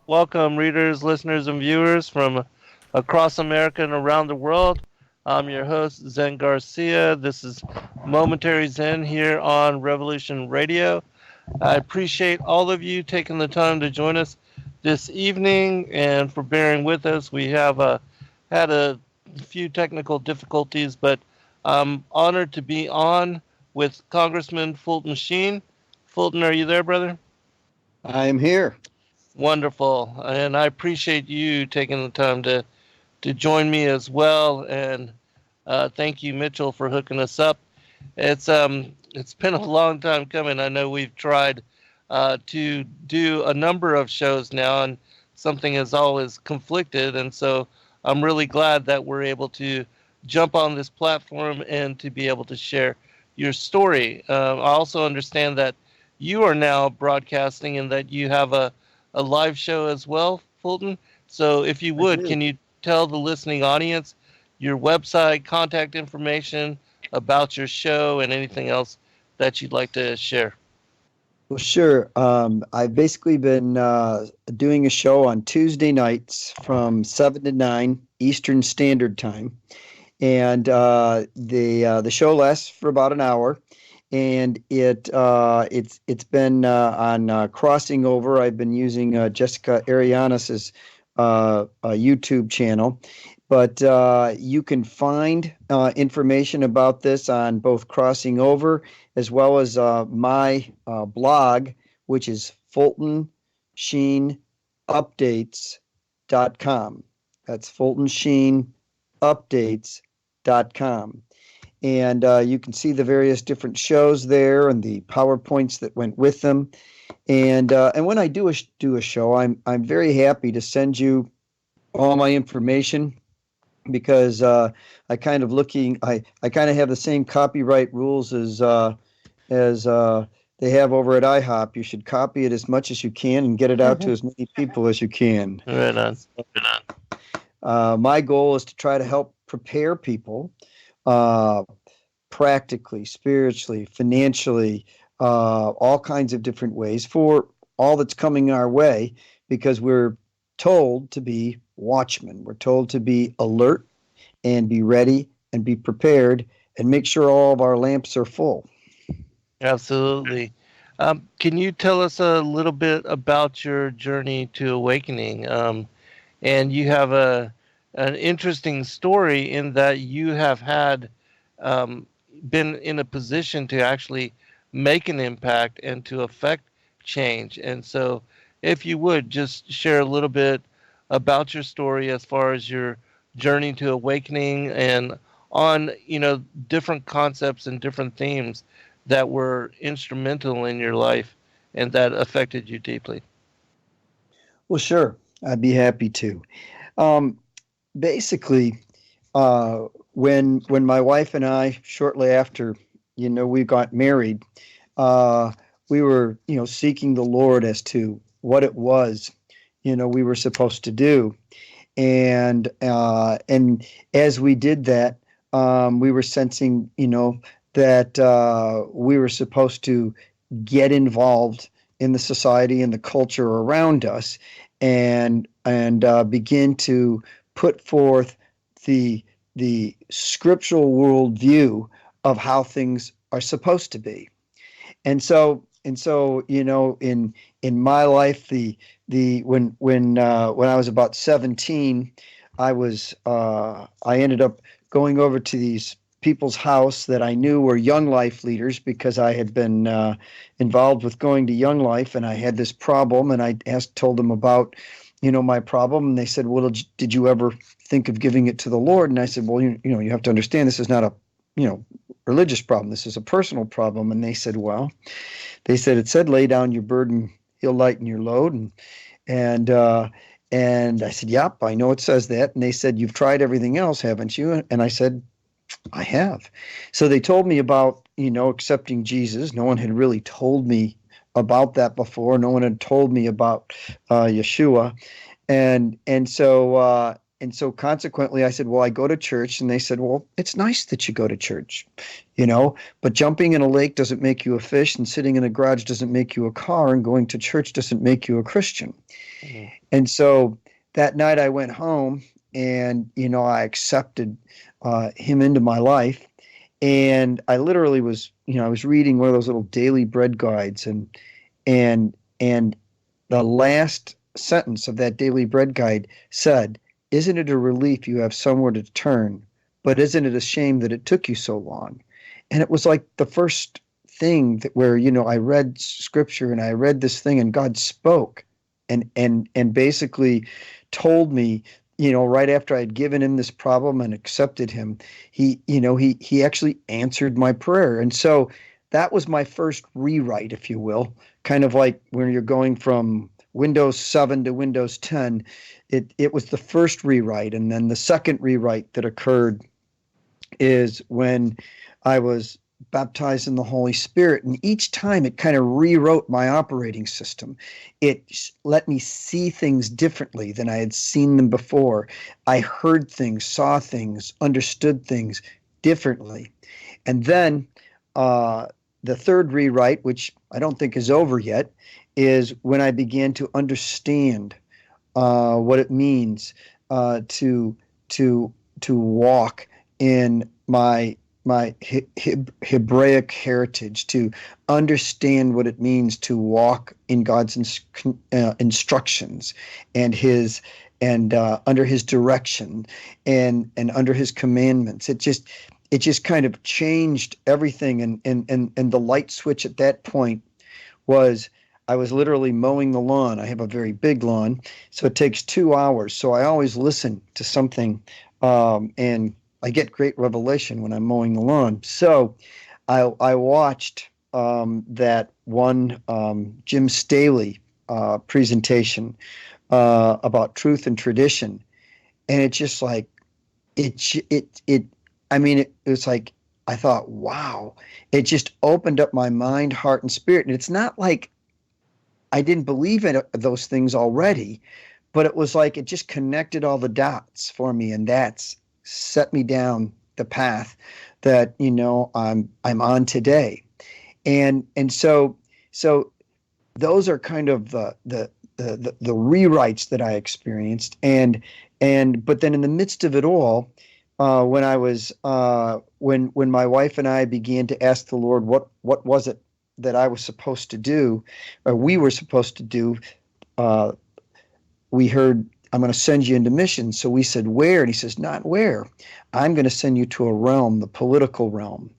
Welcome, readers, listeners, and viewers from across America and around the world. I'm your host, Zen Garcia. This is Momentary Zen here on Revolution Radio. I appreciate all of you taking the time to join us this evening and for bearing with us. We have had a few technical difficulties, but I'm honored to be on with Congressman Fulton Sheen. Fulton, are you there, brother? I'm here. Wonderful, and I appreciate you taking the time to join me as well. And thank you, Mitchell, for hooking us up. It's been a long time coming. I know we've tried to do a number of shows now, and something has always conflicted. And so I'm really glad that we're able to jump on this platform and to be able to share your story. I also understand that you are now broadcasting and that you have a live show as well, Fulton. So if you I would, do. can you tell the listening audience your website, contact information about your show, and anything else that you'd like to share? Well, sure. I've basically been doing a show on Tuesday nights from 7 to 9 Eastern Standard Time. And the show lasts for about an hour. And it's been on Crossing Over. I've been using Jessica Arianis's YouTube channel. But you can find information about this on both Crossing Over as well as my blog, which is fultonsheenupdates.com. That's fultonsheenupdates.com. And you can see the various different shows there and the PowerPoints that went with them. And when I do a show, I'm very happy to send you all my information, because I kind of have the same copyright rules as they have over at IHOP. You should copy it as much as you can and get it out to as many people as you can. Right on. My goal is to try to help prepare people practically, spiritually, financially, all kinds of different ways for all that's coming our way, because we're told to be watchmen. We're told to be alert and be ready and be prepared and make sure all of our lamps are full. Absolutely. Can you tell us a little bit about your journey to awakening? And you have an interesting story in that you have had been in a position to actually make an impact and to affect change. And so, if you would just share a little bit about your story as far as your journey to awakening and on different concepts and different themes that were instrumental in your life and that affected you deeply. Well, sure. I'd be happy to. Um, Basically, when my wife and I, shortly after, we got married, uh, we were, seeking the Lord as to what it was, we were supposed to do. And as we did that, we were sensing, that we were supposed to get involved in the society and the culture around us, and begin to put forth the scriptural worldview of how things are supposed to be. And so in my life, the when I was about 17, I ended up going over to these people's house that I knew were Young Life leaders, because I had been involved with going to Young Life, and I had this problem, and I told them about my problem, and they said, well, did you ever think of giving it to the Lord? And I said, well, you have to understand, this is not a religious problem. This is a personal problem. And they said, it said, lay down your burden, he'll lighten your load. And I said, yep, I know it says that. And they said, you've tried everything else, haven't you? And I said, I have. So they told me about, accepting Jesus. No one had really told me about that before. No one had told me about Yeshua. And so and so consequently, I said, well, I go to church. And they said, well, it's nice that you go to church, but jumping in a lake doesn't make you a fish, and sitting in a garage doesn't make you a car, and going to church doesn't make you a Christian. Mm. And so that night I went home, and, I accepted him into my life. And I literally was, I was reading one of those little daily bread guides, and the last sentence of that daily bread guide said, "Isn't it a relief you have somewhere to turn? But isn't it a shame that it took you so long?" And it was like the first thing that where, I read scripture and I read this thing, and God spoke and basically told me, right after I'd given him this problem and accepted him, he actually answered my prayer. And so that was my first rewrite, if you will, kind of like when you're going from Windows 7 to Windows 10. It was the first rewrite. And then the second rewrite that occurred is when I was baptized in the Holy Spirit. And each time it kind of rewrote my operating system. It let me see things differently than I had seen them before. I heard things, saw things, understood things differently. And then the third rewrite, which I don't think is over yet, is when I began to understand what it means to walk in my Hebraic heritage, to understand what it means to walk in God's instructions and his under his direction and under his commandments. It just kind of changed everything. And the light switch at that point was I was literally mowing the lawn. I have a very big lawn, so it takes 2 hours. So I always listen to something, and I get great revelation when I'm mowing the lawn. So I watched that one Jim Staley presentation about truth and tradition, and it's just like it. I mean, it was like I thought, wow! It just opened up my mind, heart, and spirit. And it's not like I didn't believe in those things already, but it was like it just connected all the dots for me, and that's set me down the path that I'm on today. And so those are kind of the rewrites that I experienced. But then in the midst of it all, when I was when my wife and I began to ask the Lord what was it that I was supposed to do, or we were supposed to do, we heard, "I'm going to send you into mission." So we said, "Where?" And he says, "Not where. I'm going to send you to a realm, the political realm."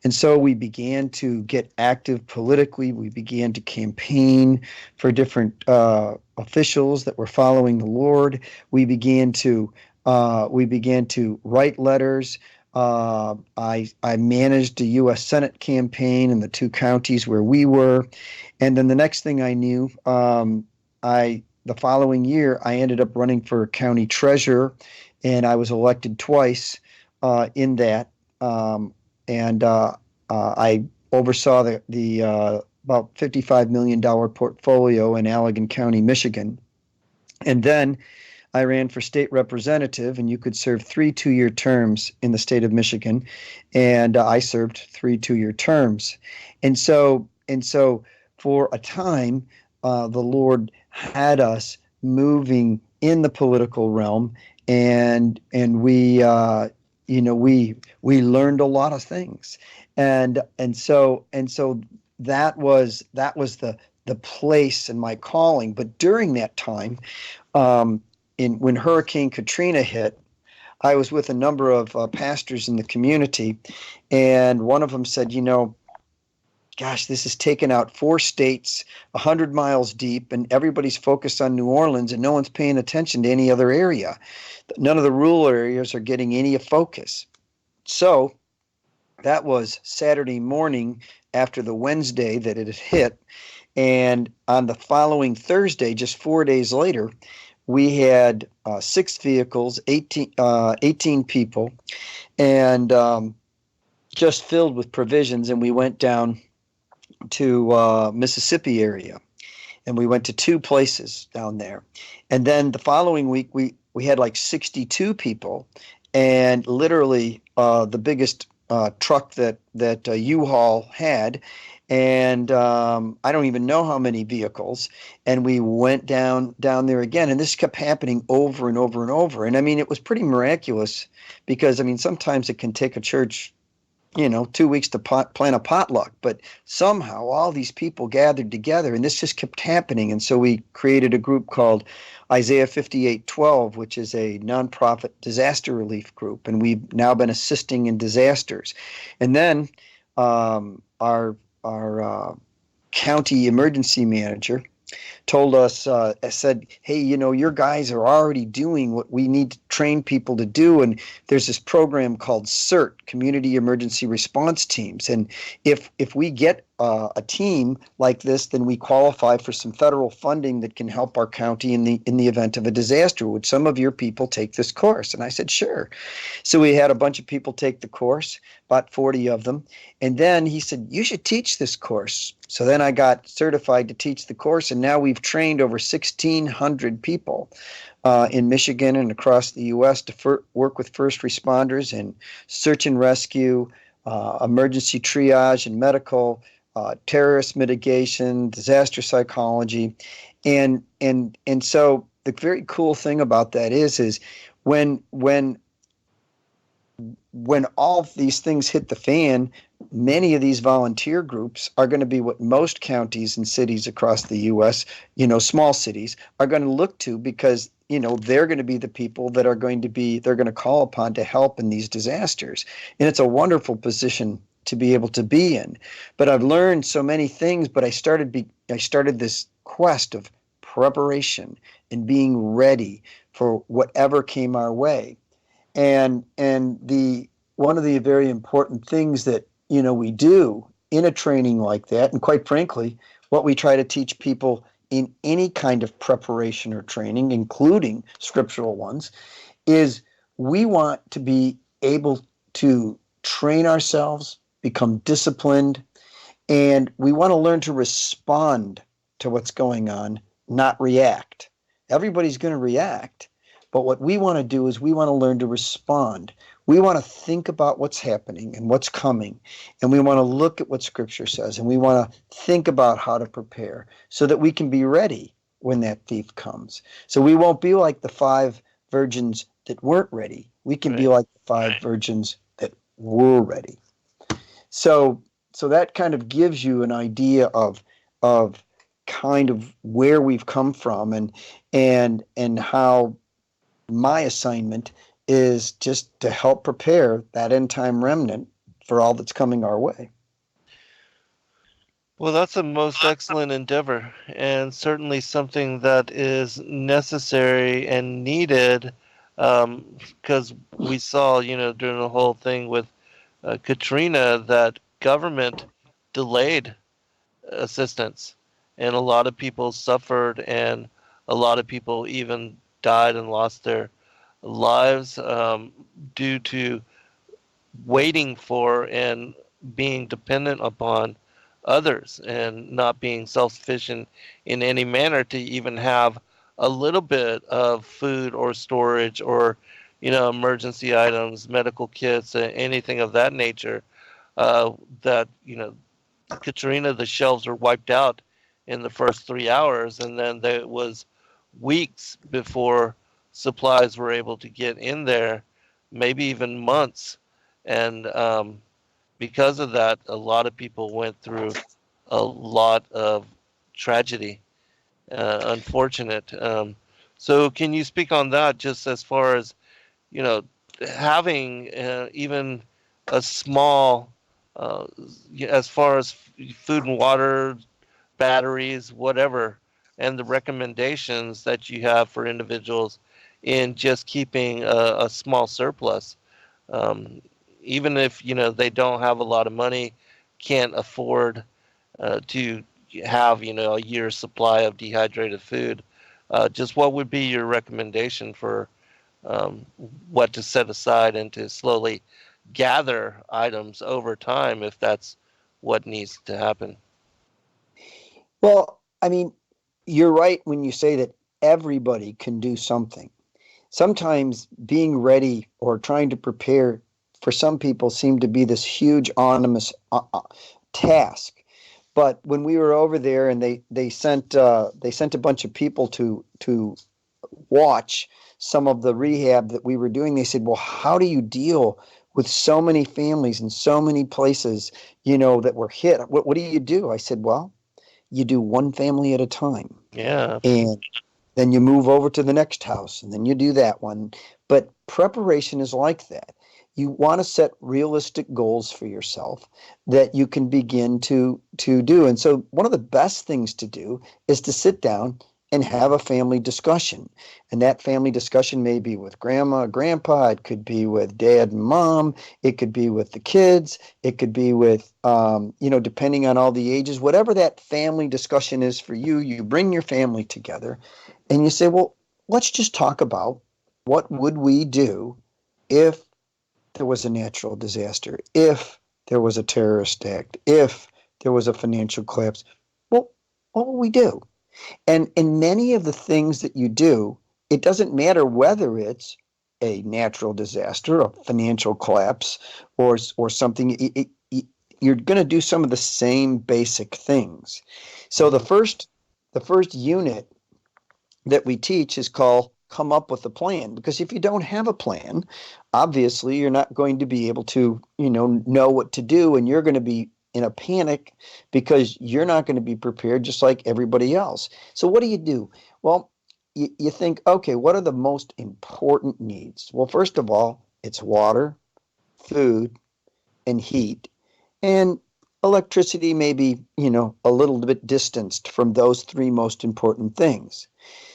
And so we began to get active politically. We began to campaign for different officials that were following the Lord. We began to write letters. I managed a U.S. Senate campaign in the 2 counties where we were, and then the next thing I knew, the following year, I ended up running for county treasurer, and I was elected twice in that. I oversaw the about $55 million portfolio in Allegan County, Michigan. And then I ran for state representative, and you could serve 3 2-year terms in the state of Michigan, and I served 3 2-year terms. And so for a time, the Lord had us moving in the political realm, and we we learned a lot of things, and so that was the place in my calling. But during that time, when Hurricane Katrina hit, I was with a number of pastors in the community, and one of them said, "Gosh, this has taken out 4 states, 100 miles deep, and everybody's focused on New Orleans, and no one's paying attention to any other area. None of the rural areas are getting any focus." So that was Saturday morning after the Wednesday that it had hit. And on the following Thursday, just 4 days later, we had 6 vehicles, 18 people, and just filled with provisions. And we went down to Mississippi area, and we went to 2 places down there. And then the following week, we had like 62 people, and literally the biggest truck that U-Haul had, and I don't even know how many vehicles. And we went down there again, and this kept happening over and over and over. And I mean, it was pretty miraculous because I mean, sometimes it can take a church 2 weeks to plan a potluck, but somehow all these people gathered together, and this just kept happening. And so we created a group called Isaiah 58:12, which is a nonprofit disaster relief group, and we've now been assisting in disasters. And then our county emergency manager told us, said, hey, your guys are already doing what we need to train people to do. And there's this program called CERT, Community Emergency Response Teams. And if we get a team like this, then we qualify for some federal funding that can help our county in the event of a disaster. Would some of your people take this course? And I said, sure. So we had a bunch of people take the course, about 40 of them. And then he said, you should teach this course. So then I got certified to teach the course, and now we've trained over 1,600 people in Michigan and across the U.S. to work with first responders in search and rescue, emergency triage and medical, terrorist mitigation, disaster psychology, and so the very cool thing about that is when all of these things hit the fan, many of these volunteer groups are going to be what most counties and cities across the U.S., small cities, are going to look to, because they're going to be the people that they're going to call upon to help in these disasters. And it's a wonderful position to be able to be in. But I've learned so many things, but I started this quest of preparation and being ready for whatever came our way. And the one of the very important things that we do in a training like that, and quite frankly, what we try to teach people in any kind of preparation or training, including scriptural ones, is we want to be able to train ourselves, become disciplined, and we want to learn to respond to what's going on, not react. Everybody's going to react, but what we want to do is we want to learn to respond. We want to think about what's happening and what's coming, and we want to look at what Scripture says, and we want to think about how to prepare so that we can be ready when that thief comes. So we won't be like the 5 virgins that weren't ready. We can be like the 5 virgins that were ready. So that kind of gives you an idea of kind of where we've come from, and how my assignment is just to help prepare that end time remnant for all that's coming our way. Well, that's a most excellent endeavor, and certainly something that is necessary and needed, because we saw, during the whole thing with Katrina, that government delayed assistance, and a lot of people suffered, and a lot of people even died and lost their lives due to waiting for and being dependent upon others, and not being self-sufficient in any manner to even have a little bit of food or storage, or emergency items, medical kits, anything of that nature. That Katrina, the shelves were wiped out in the first 3 hours, and then there was weeks before supplies were able to get in there, maybe even months. And because of that, a lot of people went through a lot of tragedy, unfortunate. So can you speak on that, just as far as, having even a small, as far as food and water, batteries, whatever, and the recommendations that you have for individuals in just keeping a small surplus, even if they don't have a lot of money, can't afford to have a year's supply of dehydrated food. Just what would be your recommendation for what to set aside and to slowly gather items over time, if that's what needs to happen? Well, I mean, you're right when you say that everybody can do something. sometimes being ready or trying to prepare for some people seem to be this huge onerous task. But when we were over there and they sent a bunch of people to watch some of the rehab that we were doing, they said, well, how do you deal with so many families and so many places, that were hit? What do you do? I said, well, you do one family at a time. Yeah, And then you move over to the next house and then you do that one. But preparation is like that. You want to set realistic goals for yourself that you can begin to do. And so one of the best things to do is to sit down and have a family discussion. And that family discussion may be with grandma, grandpa, it could be with dad and mom, it could be with the kids, it could be with, depending on all the ages, whatever that family discussion is for you, you bring your family together and you say, well, let's just talk about what would we do if there was a natural disaster, if there was a terrorist act, if there was a financial collapse. Well, what will we do? And in many of the things that you do, it doesn't matter whether it's a natural disaster, a financial collapse, or something. You're going to do some of the same basic things. So mhm, the first unit that we teach is called come up with a plan, because if you don't have a plan, obviously you're not going to be able to know what to do, and you're going to be in a panic because you're not going to be prepared just like everybody else. So what do? Well, you think, okay, what are the most important needs? Well, first of all, it's water, food, and heat. And electricity may be a little bit distanced from those three most important things.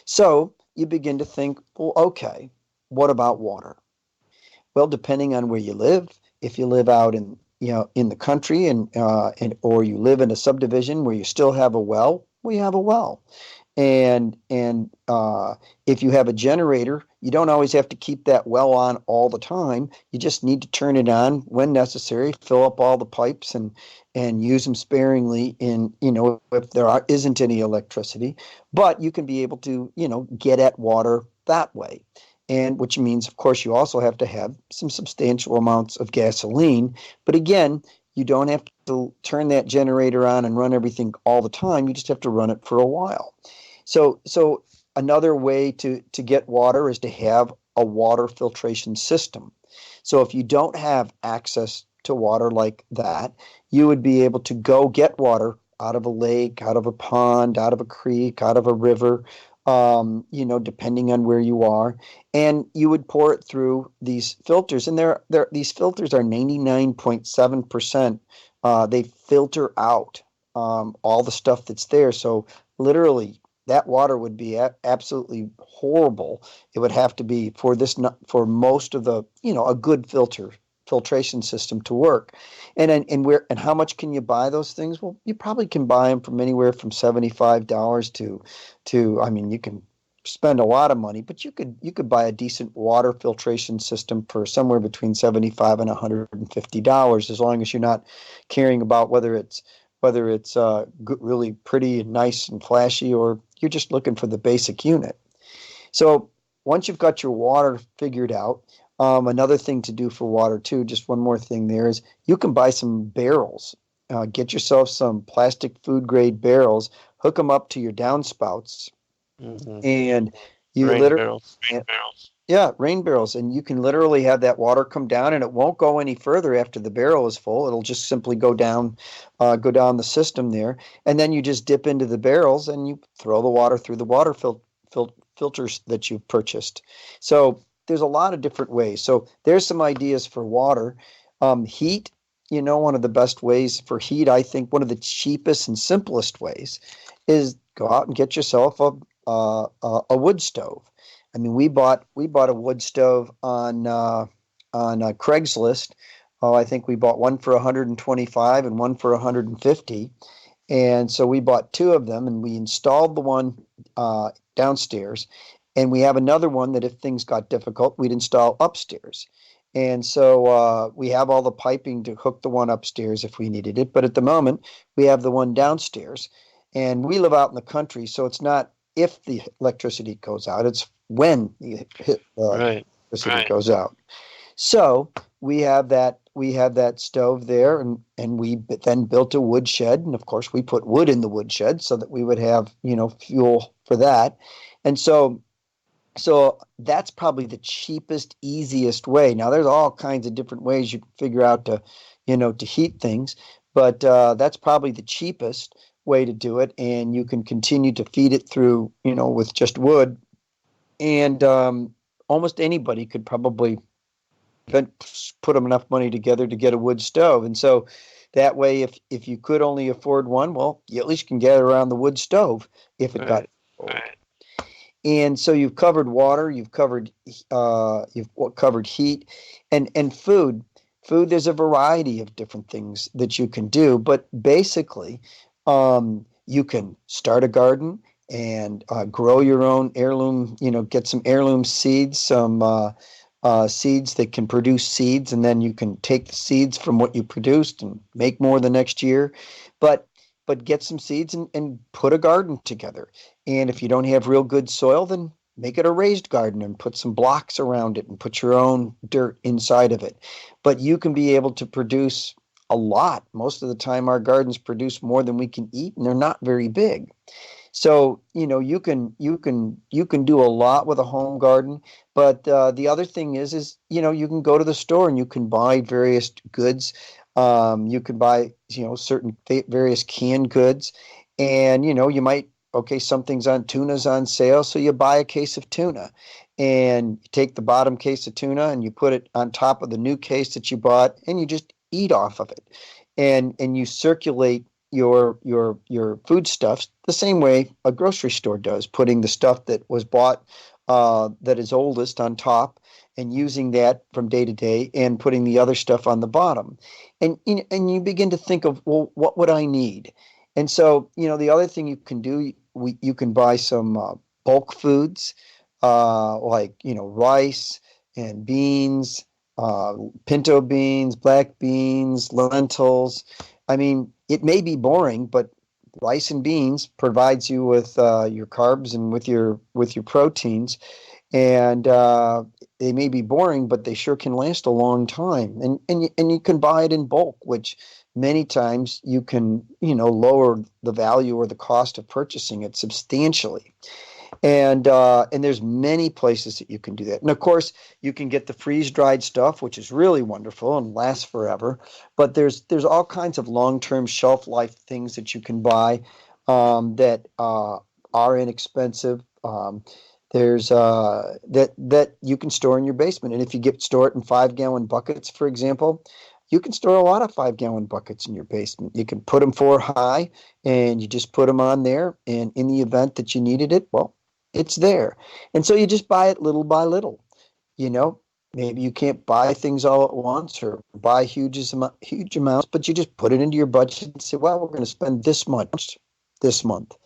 So you begin to think, well, okay, what about water? Well, depending on where you live, if you live out in the country, and or you live in a subdivision where you still have a well, we have a well. And if you have a generator, you don't always have to keep that well on all the time. You just need to turn it on when necessary, fill up all the pipes, and use them sparingly in if isn't any electricity. But you can be able to get at water that way. And which means, of course, you also have to have some substantial amounts of gasoline. But again, you don't have to turn that generator on and run everything all the time. You just have to run it for a while. So another way to get water is to have a water filtration system. So if you don't have access to water like that, you would be able to go get water out of a lake, out of a pond, out of a creek, out of a river, depending on where you are, and you would pour it through these filters. And these filters are 99.7%. They filter out all the stuff that's there. So literally, that water would be absolutely horrible. It would have to be for most of the a good filtration system to work. And how much can you buy those things? Well, you probably can buy them from anywhere from $75 to I mean, you can spend a lot of money, but you could buy a decent water filtration system for somewhere between $75 and $150, as long as you're not caring about whether it's really pretty and nice and flashy, or you're just looking for the basic unit. So once you've got your water figured out, another thing to do for water too, just one more thing there, is you can buy some barrels. Get yourself some plastic food grade barrels, hook them up to your downspouts, mhm. and you Rain literally, barrels. yeah, rain barrels, and you can literally have that water come down, and it won't go any further after the barrel is full. It'll just simply go down the system there, and then you just dip into the barrels and you throw the water through the water filters that you've purchased. So there's a lot of different ways. So there's some ideas for water. Heat, one of the best ways for heat, I think one of the cheapest and simplest ways, is go out and get yourself a wood stove. I mean, we bought a wood stove on Craigslist. Oh, I think we bought one for 125 and one for 150. And so we bought two of them, and we installed the one downstairs. And we have another one that if things got difficult, we'd install upstairs. And so we have all the piping to hook the one upstairs if we needed it. But at the moment, we have the one downstairs. And we live out in the country, so if the electricity goes out. It's when the Right. electricity goes out. So we have that stove there, and we then built a wood shed, and of course we put wood in the wood shed so that we would have fuel for that. And so that's probably the cheapest, easiest way. Now there's all kinds of different ways you can figure out to heat things, but that's probably the cheapest way to do it, and you can continue to feed it through with just wood. And almost anybody could probably put them enough money together to get a wood stove. And so that way, if you could only afford one, well, you at least can get around the wood stove if it got Right. old. And so you've covered water, you've covered heat, and food. Food, there's a variety of different things that you can do, but basically, you can start a garden and grow your own heirloom. Get some heirloom seeds, some seeds that can produce seeds, and then you can take the seeds from what you produced and make more the next year. But get some seeds and put a garden together. And if you don't have real good soil, then make it a raised garden and put some blocks around it and put your own dirt inside of it. But you can be able to produce a lot. Most of the time our gardens produce more than we can eat, and they're not very big. So you can do a lot with a home garden, but the other thing is you can go to the store and you can buy various goods. You can buy certain various canned goods, and you might tuna's on sale, so you buy a case of tuna, and you take the bottom case of tuna and you put it on top of the new case that you bought, and you just eat off of it, and you circulate your foodstuffs the same way a grocery store does, putting the stuff that was bought that is oldest on top and using that from day to day and putting the other stuff on the bottom. And you begin to think of, well, what would I need? And so the other thing you can do, you can buy some bulk foods like rice and beans, pinto beans, black beans, lentils. I mean, it may be boring, but rice and beans provides you with your carbs and with your proteins, and they may be boring, but they sure can last a long time. And you can buy it in bulk, which many times you can lower the value or the cost of purchasing it substantially. And there's many places that you can do that. And of course, you can get the freeze dried stuff, which is really wonderful and lasts forever. But there's all kinds of long term shelf life things that you can buy that are inexpensive. There's that you can store in your basement, and if you store it in 5-gallon buckets, for example. You can store a lot of 5-gallon buckets in your basement. You can put them 4 high, and you just put them on there. And in the event that you needed it, well, it's there. And so you just buy it little by little. You know, maybe you can't buy things all at once or buy huge amounts, but you just put it into your budget and say, well, we're going to spend this much this month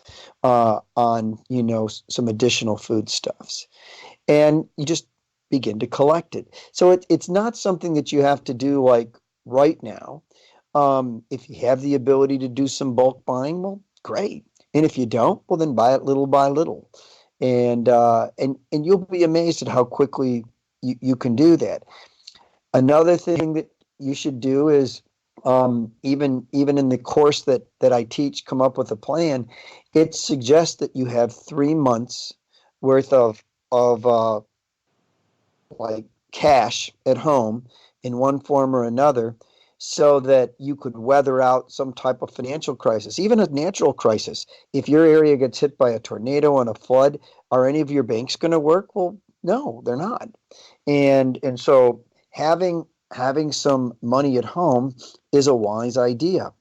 on, some additional foodstuffs. And you just begin to collect it. So it's not something that you have to do like right now. If you have the ability to do some bulk buying, well, great. And if you don't, well, then buy it little by little. And you'll be amazed at how quickly you can do that. Another thing that you should do is even in the course that I teach, come up with a plan. It suggests that you have 3 months worth of like cash at home in one form or another, so that you could weather out some type of financial crisis, even a natural crisis. If your area gets hit by a tornado and a flood, are any of your banks going to work? Well, no, they're not. And so having some money at home is a wise idea.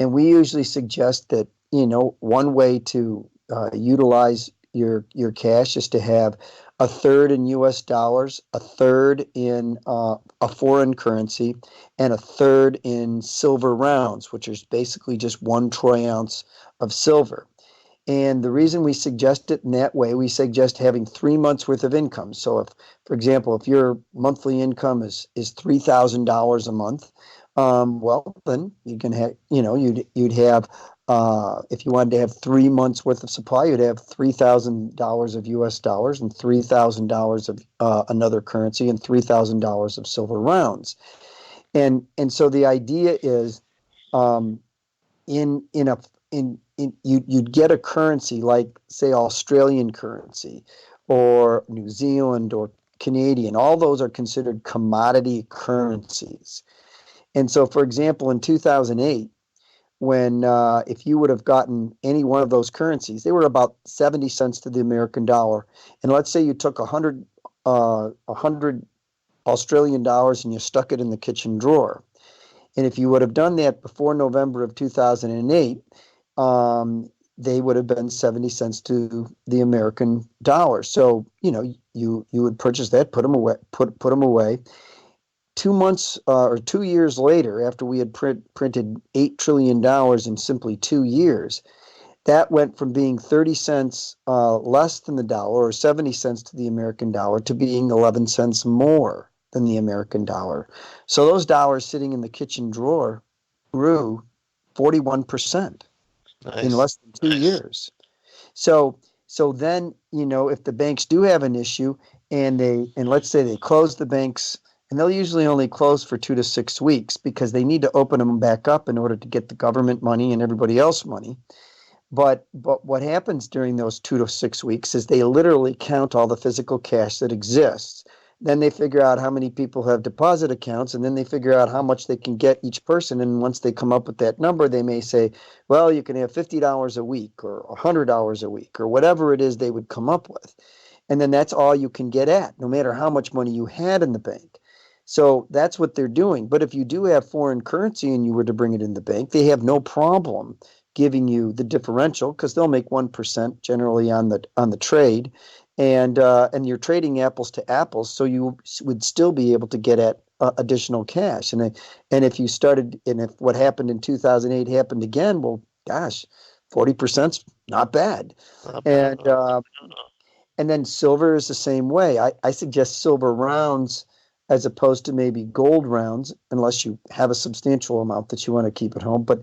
And we usually suggest that one way to utilize your cash is to have a third in U.S. dollars, a third in a foreign currency, and a third in silver rounds, which is basically just 1 troy ounce of silver. And the reason we suggest it in that way, we suggest having 3 months worth of income. So if, for example, if your monthly income is $3,000 a month, well, then you can have, you'd have If you wanted to have 3 months worth of supply, you'd have $3,000 of US dollars and $3,000 of another currency and $3,000 of silver rounds. And so the idea is, um, in a in you'd get a currency like, say, Australian currency or New Zealand or Canadian. All those are considered commodity currencies. And so, for example, in 2008, when if you would have gotten any one of those currencies, they were about 70 cents to the American dollar. And let's say you took 100 Australian dollars and you stuck it in the kitchen drawer. And if you would have done that before November of 2008, they would have been 70 cents to the American dollar. So, you would purchase that, put them away, put them away. 2 months or 2 years later, after we had printed $8 trillion in simply 2 years, that went from being 30 cents less than the dollar, or 70 cents to the American dollar, to being 11 cents more than the American dollar. So those dollars sitting in the kitchen drawer grew 41% in Nice. less than 2 years. So then, if the banks do have an issue, and let's say they close the banks, and they'll usually only close for 2 to 6 weeks because they need to open them back up in order to get the government money and everybody else money. But what happens during those 2 to 6 weeks is they literally count all the physical cash that exists. Then they figure out how many people have deposit accounts, and then they figure out how much they can get each person. And once they come up with that number, they may say, well, you can have $50 a week or $100 a week or whatever it is they would come up with. And then that's all you can get at, no matter how much money you had in the bank. So that's what they're doing. But if you do have foreign currency and you were to bring it in the bank, they have no problem giving you the differential, because they'll make 1% generally on the trade, and you're trading apples to apples, so you would still be able to get at additional cash. And if you started, and if what happened in 2008 happened again, well, gosh, 40%'s not bad. Not bad. And and then silver is the same way. I suggest silver rounds as opposed to maybe gold rounds, unless you have a substantial amount that you want to keep at home. But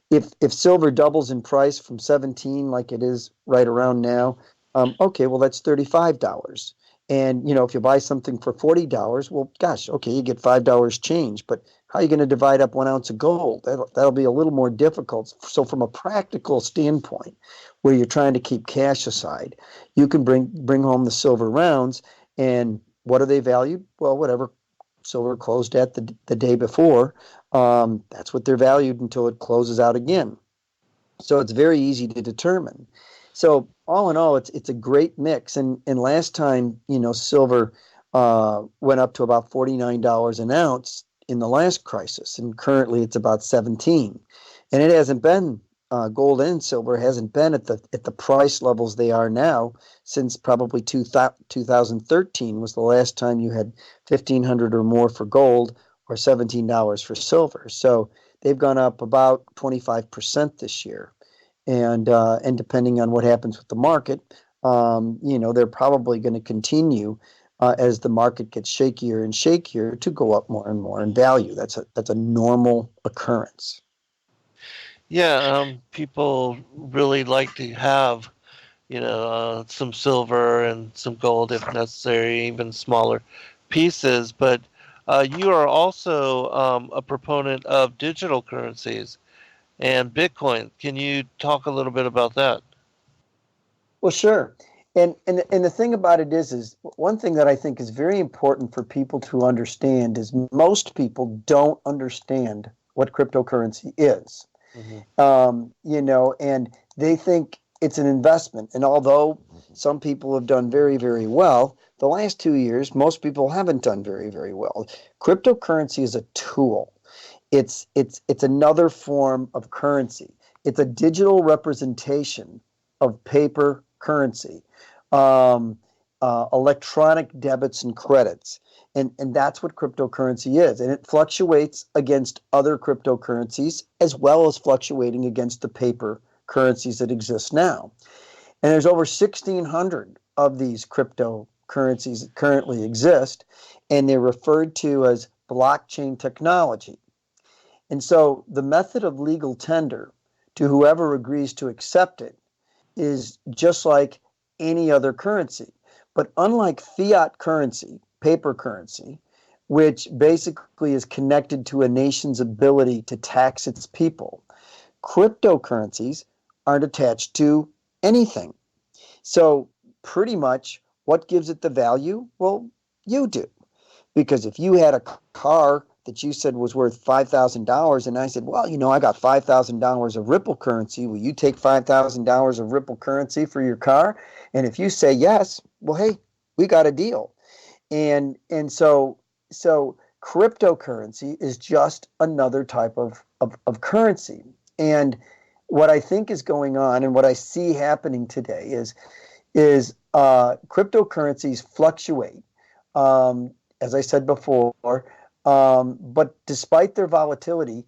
if silver doubles in price from 17, like it is right around now, okay, well, that's $35. And, if you buy something for $40, well, gosh, okay, you get $5 change. But how are you going to divide up 1 ounce of gold? That'll be a little more difficult. So from a practical standpoint, where you're trying to keep cash aside, you can bring home the silver rounds. And what are they valued? Well, whatever silver closed at the day before, that's what they're valued until it closes out again. So it's very easy to determine. So all in all, it's a great mix. And last time, silver went up to about $49 an ounce in the last crisis, and currently it's about 17. And it hasn't been gold and silver hasn't been at the price levels they are now since probably 2013 was the last time you had 1,500 or more for gold or $17 for silver. So they've gone up about 25% this year. And depending on what happens with the market, they're probably going to continue as the market gets shakier and shakier to go up more and more in value. That's a normal occurrence. Yeah, people really like to have, some silver and some gold if necessary, even smaller pieces. But you are also a proponent of digital currencies and Bitcoin. Can you talk a little bit about that? Well, sure. And the thing about it is one thing that I think is very important for people to understand is most people don't understand what cryptocurrency is. Hmm. And they think it's an investment. And although some people have done very, very well, the last 2 years, most people haven't done very, very well. Cryptocurrency is a tool. It's another form of currency. It's a digital representation of paper currency, electronic debits and credits. And that's what cryptocurrency is. And it fluctuates against other cryptocurrencies as well as fluctuating against the paper currencies that exist now. And there's over 1,600 of these cryptocurrencies that currently exist, and they're referred to as blockchain technology. And so the method of legal tender to whoever agrees to accept it is just like any other currency. But unlike fiat currency, paper currency, which basically is connected to a nation's ability to tax its people, cryptocurrencies aren't attached to anything. So, pretty much what gives it the value? Well, you do. Because if you had a car that you said was worth $5,000, and I said, well, I got $5,000 of Ripple currency. Will you take $5,000 of Ripple currency for your car? And if you say yes, well, hey, we got a deal. And so cryptocurrency is just another type of currency. And what I think is going on and what I see happening today is cryptocurrencies fluctuate. As I said before, but despite their volatility,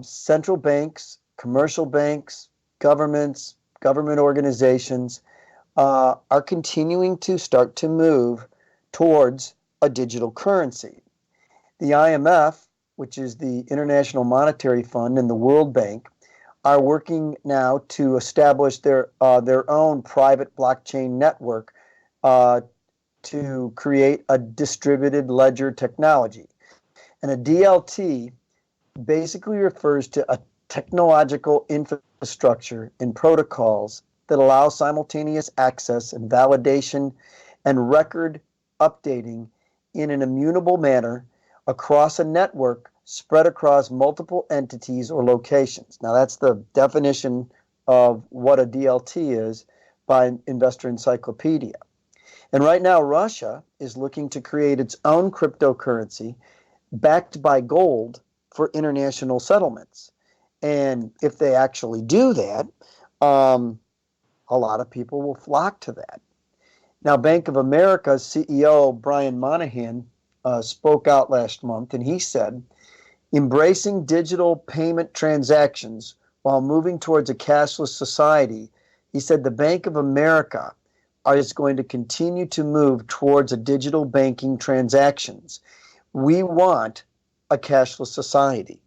central banks, commercial banks, governments, government organizations are continuing to start to move towards a digital currency. The IMF, which is the International Monetary Fund, and the World Bank are working now to establish their own private blockchain network to create a distributed ledger technology. And a DLT basically refers to a technological infrastructure and protocols that allow simultaneous access and validation and record updating in an immutable manner across a network spread across multiple entities or locations. Now, that's the definition of what a DLT is by Investor Encyclopedia. And right now, Russia is looking to create its own cryptocurrency backed by gold for international settlements. And if they actually do that, a lot of people will flock to that. Now, Bank of America's CEO, Brian Moynihan, spoke out last month, and he said, embracing digital payment transactions while moving towards a cashless society, he said the Bank of America is going to continue to move towards a digital banking transactions. We want a cashless society.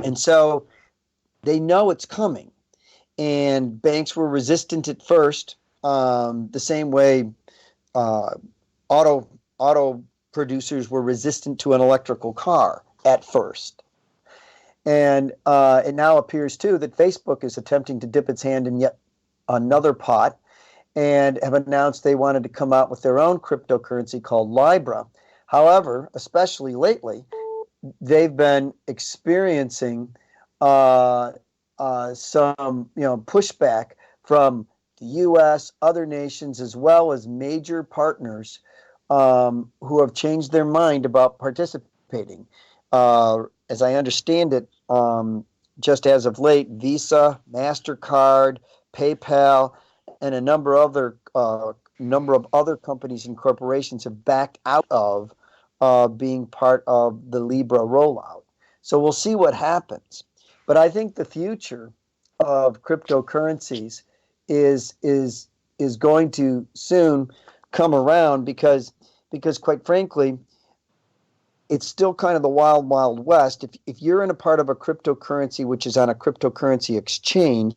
And so they know it's coming. And banks were resistant at first, the same way auto producers were resistant to an electrical car at first. And it now appears, too, that Facebook is attempting to dip its hand in yet another pot and have announced they wanted to come out with their own cryptocurrency called Libra. However, especially lately, they've been experiencing some pushback from the U.S., other nations, as well as major partners who have changed their mind about participating. As I understand it, just as of late, Visa, MasterCard, PayPal, and a number of other companies and corporations have backed out of being part of the Libra rollout. So we'll see what happens. But I think the future of cryptocurrencies is going to soon come around because quite frankly, it's still kind of the wild, wild west. If you're in a part of a cryptocurrency which is on a cryptocurrency exchange,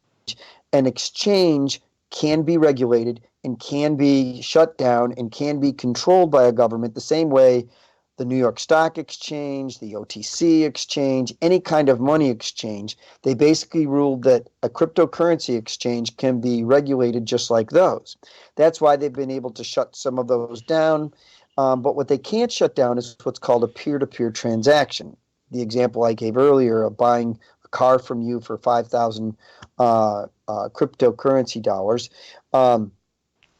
an exchange can be regulated and can be shut down and can be controlled by a government the same way the New York Stock Exchange, the OTC exchange, any kind of money exchange. They basically ruled that a cryptocurrency exchange can be regulated just like those. That's why they've been able to shut some of those down. But what they can't shut down is what's called a peer-to-peer transaction. The example I gave earlier of buying a car from you for 5,000 cryptocurrency dollars,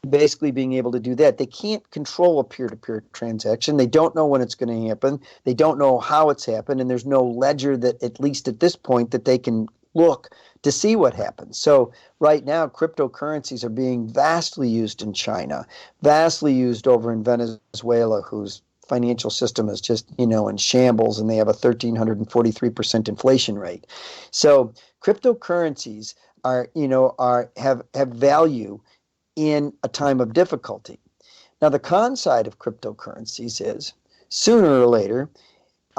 basically being able to do that. They can't control a peer-to-peer transaction. They don't know when it's going to happen. They don't know how it's happened, and there's no ledger that, at least at this point, that they can look to see what happens. So right now, cryptocurrencies are being vastly used in China, vastly used over in Venezuela, whose financial system is just, in shambles, and they have a 1,343% inflation rate. So cryptocurrencies have value in a time of difficulty. Now, the con side of cryptocurrencies is sooner or later,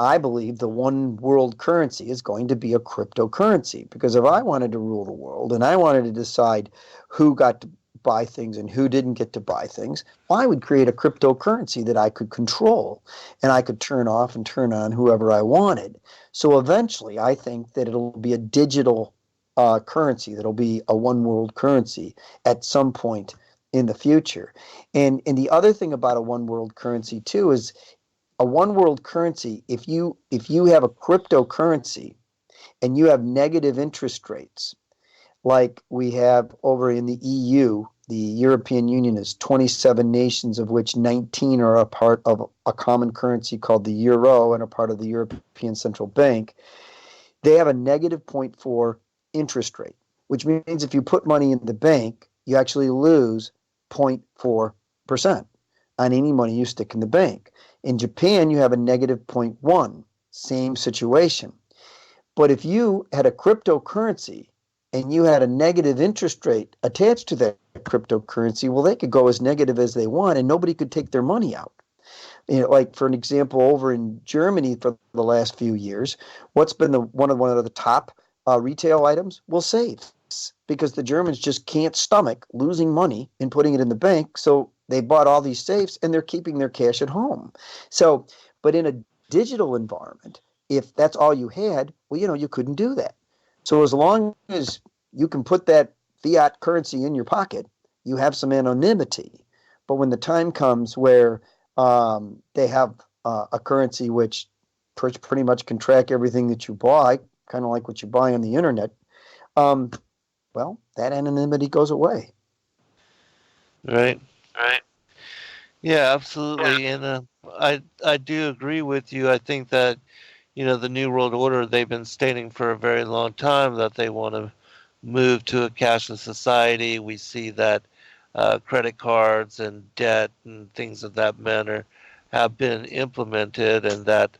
I believe the one world currency is going to be a cryptocurrency, because if I wanted to rule the world and I wanted to decide who got to buy things and who didn't get to buy things, I would create a cryptocurrency that I could control, and I could turn off and turn on whoever I wanted. So eventually, I think that it'll be a digital currency that'll be a one world currency at some point in the future. And the other thing about a one world currency too is a one world currency. If you have a cryptocurrency and you have negative interest rates, like we have over in the EU, the European Union is 27 nations, of which 19 are a part of a common currency called the euro and a part of the European Central Bank. They have a negative zero point 0.4 interest rate, which means if you put money in the bank, you actually lose 0.4% on any money you stick in the bank. In Japan, you have a negative zero point 0.1, same situation. But if you had a cryptocurrency and you had a negative interest rate attached to that cryptocurrency, well, they could go as negative as they want and nobody could take their money out. Like for an example, over in Germany for the last few years, what's been one of the top retail items? Well, safes, because the Germans just can't stomach losing money and putting it in the bank. So they bought all these safes and they're keeping their cash at home. So, but in a digital environment, if that's all you had, well, you couldn't do that. So as long as you can put that fiat currency in your pocket, you have some anonymity. But when the time comes where they have a currency which pretty much can track everything that you buy, kind of like what you buy on the internet, well, that anonymity goes away. Right. Right. Yeah, Yeah. absolutely. And I do agree with you. I think that the New World Order, they've been stating for a very long time that they want to move to a cashless society. We see that credit cards and debt and things of that manner have been implemented, and that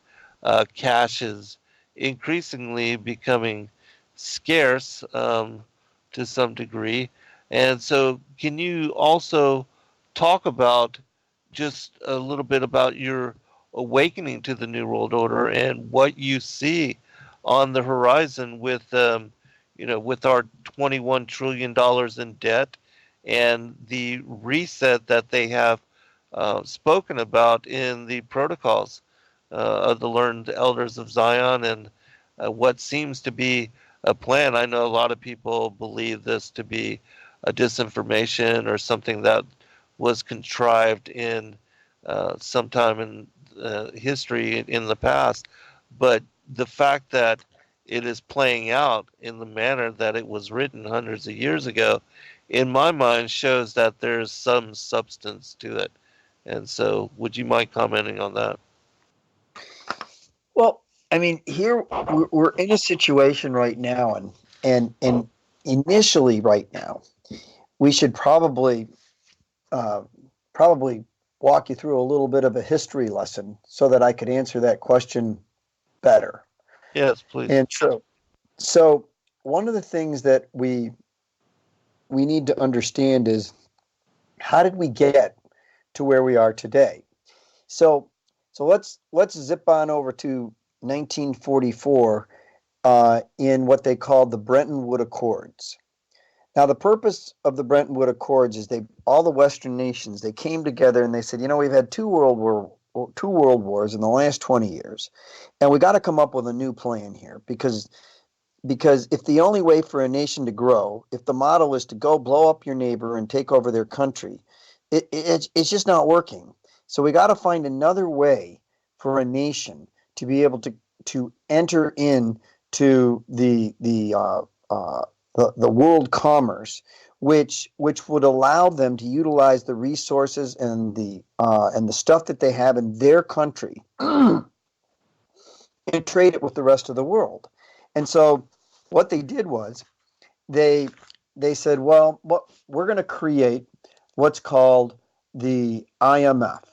cash is increasingly becoming scarce to some degree. And so, can you also talk about just a little bit about your awakening to the New World Order and what you see on the horizon with our $21 trillion in debt and the reset that they have spoken about in the protocols of the learned elders of Zion, and what seems to be a plan. I know a lot of people believe this to be a disinformation or something that was contrived in sometime in history in the past, but the fact that it is playing out in the manner that it was written hundreds of years ago, in my mind, shows that there's some substance to it. And so, would you mind commenting on that? Well, I mean, here we're in a situation right now, and initially right now, we should uh, probably walk you through a little bit of a history lesson so that I could answer that question better. Yes, please. And so one of the things that we need to understand is, how did we get to where we are today? So so let's zip on over to 1944 in what they called the Bretton Woods Accords. Now, the purpose of the Bretton Woods Accords is all the Western nations, they came together and they said, we've had two world wars in the last 20 years, and we got to come up with a new plan here, because if the only way for a nation to grow, if the model is to go blow up your neighbor and take over their country, it's just not working. So we got to find another way for a nation to be able to enter into the world commerce, which would allow them to utilize the resources and the stuff that they have in their country and trade it with the rest of the world. And so what they did was they said, well, we're going to create what's called the IMF,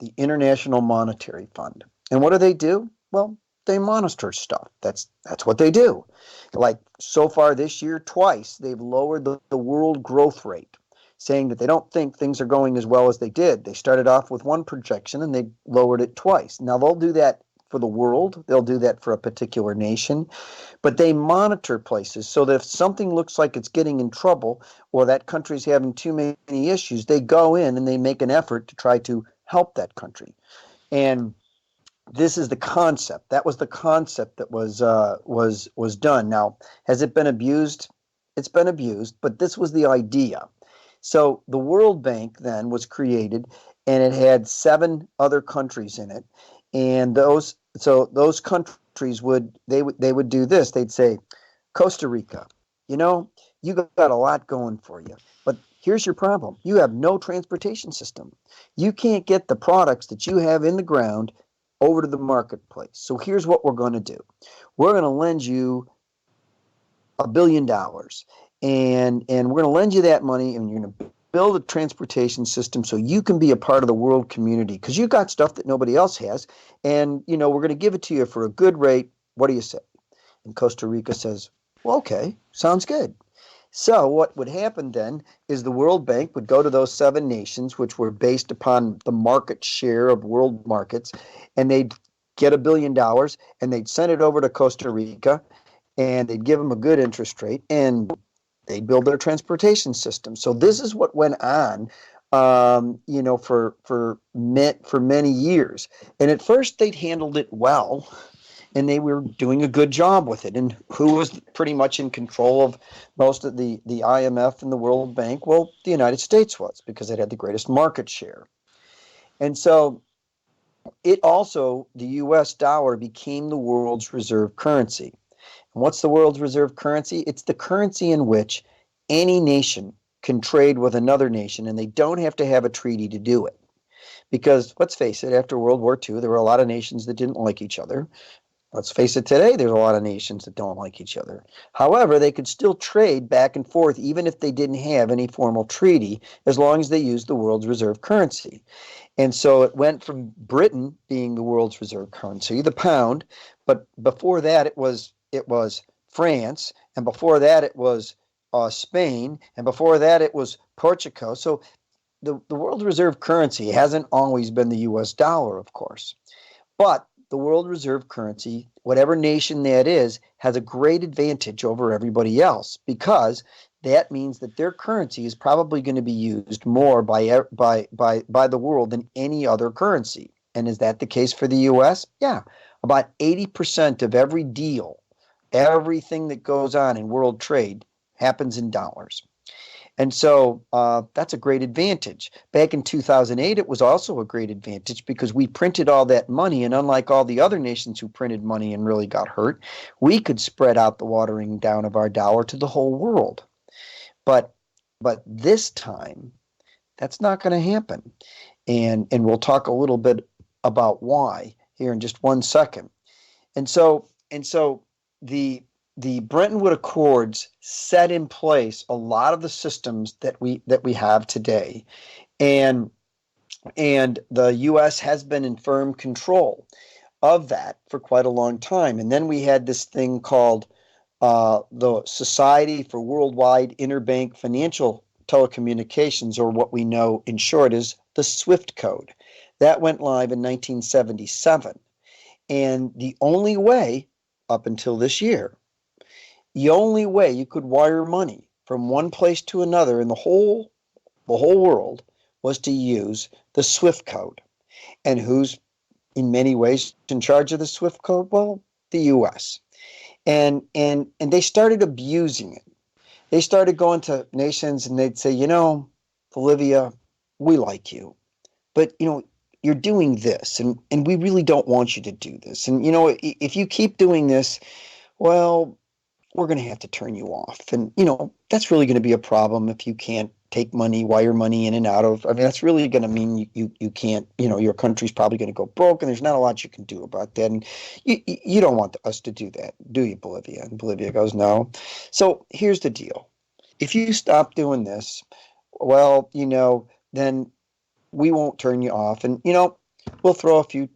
the International Monetary Fund. And what do? Well, they monitor stuff. That's what they do. Like so far this year, twice they've lowered the world growth rate, saying that they don't think things are going as well as they did. They started off with one projection and they lowered it twice. Now they'll do that for the world. They'll do that for a particular nation. But they monitor places so that if something looks like it's getting in trouble or that country's having too many issues, they go in and they make an effort to try to help that country. And this is the concept. That was the concept that was done. Now, has it been abused? It's been abused, but this was the idea. So the World Bank then was created, and it had 7 other countries in it, and those countries would do this. They'd say, Costa Rica, you know, you got a lot going for you, but here's your problem: you have no transportation system. You can't get the products that you have in the ground over to the marketplace. So here's what we're going to do: we're going to lend you $1 billion, and we're going to lend you that money, and you're going to build a transportation system so you can be a part of the world community because you got stuff that nobody else has, and we're going to give it to you for a good rate. What do you say? And Costa Rica says, well, okay, sounds good. So what would happen then is the World Bank would go to those 7 nations, which were based upon the market share of world markets, and they'd get $1 billion, and they'd send it over to Costa Rica, and they'd give them a good interest rate, and they'd build their transportation system. So this is what went on, for many years. And at first they'd handled it well, and they were doing a good job with it. And who was pretty much in control of most of the IMF and the World Bank? Well, the United States was, because it had the greatest market share. And so the US dollar became the world's reserve currency. And what's the world's reserve currency? It's the currency in which any nation can trade with another nation, and they don't have to have a treaty to do it. Because let's face it, after World War II, there were a lot of nations that didn't like each other. Let's face it, today there's a lot of nations that don't like each other. However, they could still trade back and forth even if they didn't have any formal treaty, as long as they used the world's reserve currency. And so it went from Britain being the world's reserve currency, the pound, but before that it was France, and before that it was Spain, and before that it was Portugal. So the world reserve currency hasn't always been the US dollar, of course. But the world reserve currency, whatever nation that is, has a great advantage over everybody else, because that means that their currency is probably going to be used more by the world than any other currency. And is that the case for the US? Yeah. About 80% of every deal, everything that goes on in world trade, happens in dollars. And so that's a great advantage. Back in 2008, it was also a great advantage because we printed all that money, and unlike all the other nations who printed money and really got hurt, we could spread out the watering down of our dollar to the whole world. But this time, that's not going to happen. And we'll talk a little bit about why here in just one second. And so the Bretton Woods Accords set in place a lot of the systems that we have today, and the U.S. has been in firm control of that for quite a long time. And then we had this thing called the Society for Worldwide Interbank Financial Telecommunications, or what we know in short as the SWIFT code. That went live in 1977, and the only way up until this year, the only way you could wire money from one place to another in the whole world was to use the SWIFT code. And who's in many ways in charge of the SWIFT code? Well, the US. And they started abusing it. They started going to nations and they'd say, Bolivia, we like you, but you're doing this, and we really don't want you to do this. And if you keep doing this, well, we're going to have to turn you off. And, that's really going to be a problem if you can't take money, wire money in and out of. I mean, that's really going to mean you can't, your country's probably going to go broke, and there's not a lot you can do about that. And you don't want us to do that, do you, Bolivia? And Bolivia goes, no. So here's the deal. If you stop doing this, well, then we won't turn you off. And, we'll throw a few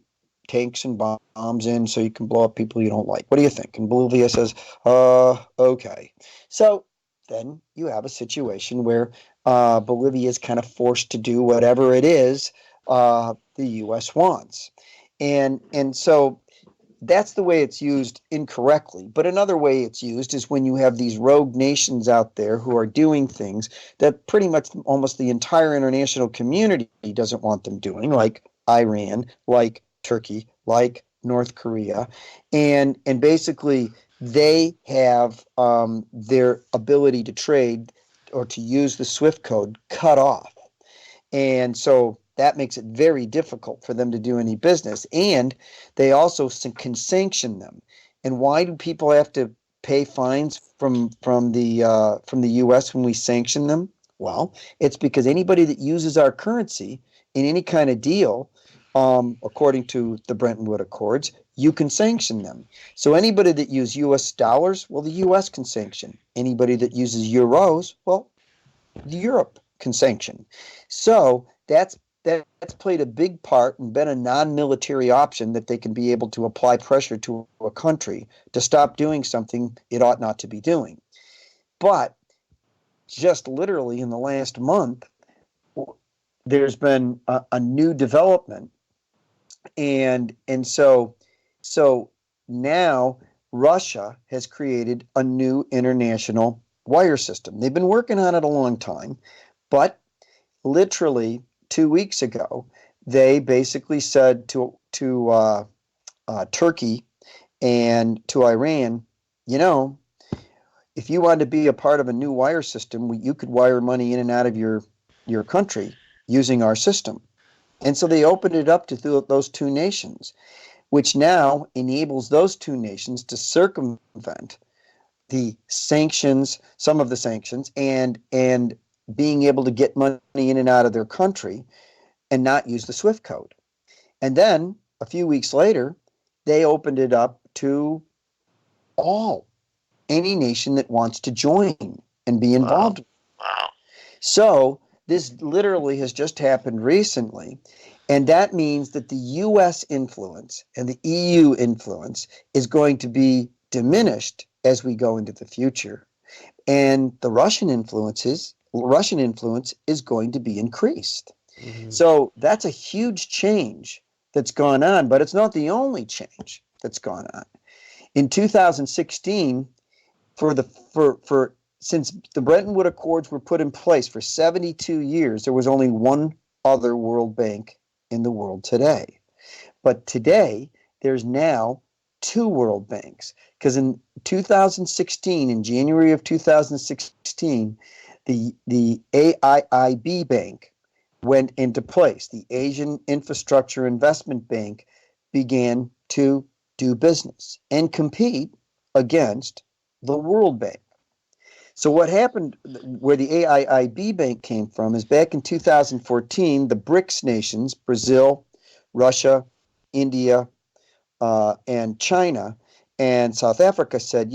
tanks and bombs in so you can blow up people you don't like. What do you think? And Bolivia says, okay. So then you have a situation where Bolivia is kind of forced to do whatever it is the U.S. wants. And so that's the way it's used incorrectly. But another way it's used is when you have these rogue nations out there who are doing things that pretty much almost the entire international community doesn't want them doing, like Iran, like Turkey, like North Korea, and basically they have their ability to trade or to use the SWIFT code cut off. And so that makes it very difficult for them to do any business. And they also can sanction them. And why do people have to pay fines from the U.S. when we sanction them? Well, it's because anybody that uses our currency in any kind of deal, according to the Bretton Woods Accords, you can sanction them. So anybody that uses U.S. dollars, well, the U.S. can sanction. Anybody that uses euros, well, Europe can sanction. So that's played a big part and been a non-military option that they can be able to apply pressure to a country to stop doing something it ought not to be doing. But just literally in the last month, there's been a new development, and so now Russia has created a new international wire system. They've been working on it a long time, but literally 2 weeks ago, they basically said to Turkey and to Iran, you know, if you wanted to be a part of a new wire system, you could wire money in and out of your country using our system. And so they opened it up to those two nations, which now enables those two nations to circumvent the sanctions, some of the sanctions, and being able to get money in and out of their country and not use the SWIFT code. And then a few weeks later, they opened it up to any nation that wants to join and be Wow. involved. Wow. So this literally has just happened recently. And that means that the US influence and the EU influence is going to be diminished as we go into the future. And the Russian influence is going to be increased. Mhm. So that's a huge change that's gone on, but it's not the only change that's gone on. In 2016, for since the Bretton Woods Accords were put in place for 72 years, there was only one other world bank in the world today. But today, there's now two world banks. Because in 2016, in January of 2016, the AIIB Bank went into place. The Asian Infrastructure Investment Bank began to do business and compete against the World Bank. So what happened, where the AIIB Bank came from, is back in 2014, the BRICS nations, Brazil, Russia, India, and China, and South Africa said,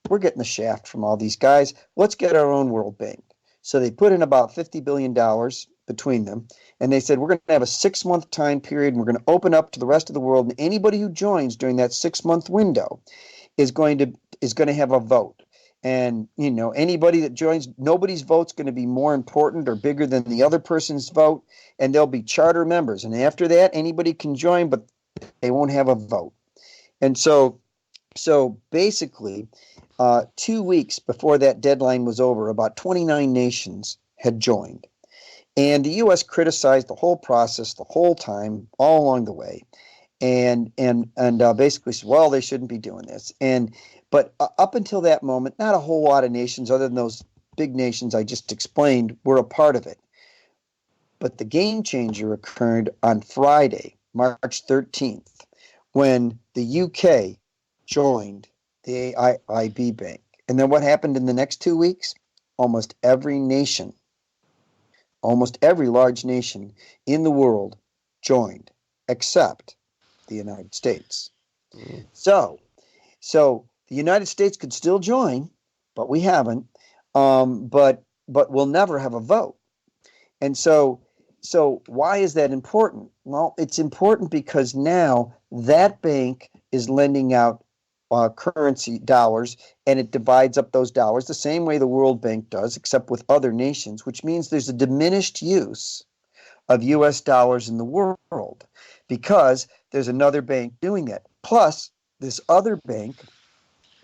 we're getting the shaft from all these guys. Let's get our own World Bank. So they put in about $50 billion between them, and they said, we're going to have a 6-month time period, and we're going to open up to the rest of the world, and anybody who joins during that 6-month window is going to have a vote. And anybody that joins, nobody's vote's going to be more important or bigger than the other person's vote, and they'll be charter members. And after that, anybody can join, but they won't have a vote. And so basically, 2 weeks before that deadline was over, about 29 nations had joined. And the U.S. criticized the whole process the whole time, all along the way, and basically said, well, they shouldn't be doing this. But up until that moment, not a whole lot of nations, other than those big nations I just explained, were a part of it. But the game changer occurred on Friday, March 13th, when the UK joined the AIIB Bank. And then what happened in the next 2 weeks? Almost every large nation in the world joined, except the United States. Mhm. So the United States could still join, but we haven't. But we'll never have a vote. And so why is that important? Well, it's important because now that bank is lending out currency dollars, and it divides up those dollars the same way the World Bank does, except with other nations, which means there's a diminished use of U.S. dollars in the world because there's another bank doing that. Plus, this other bank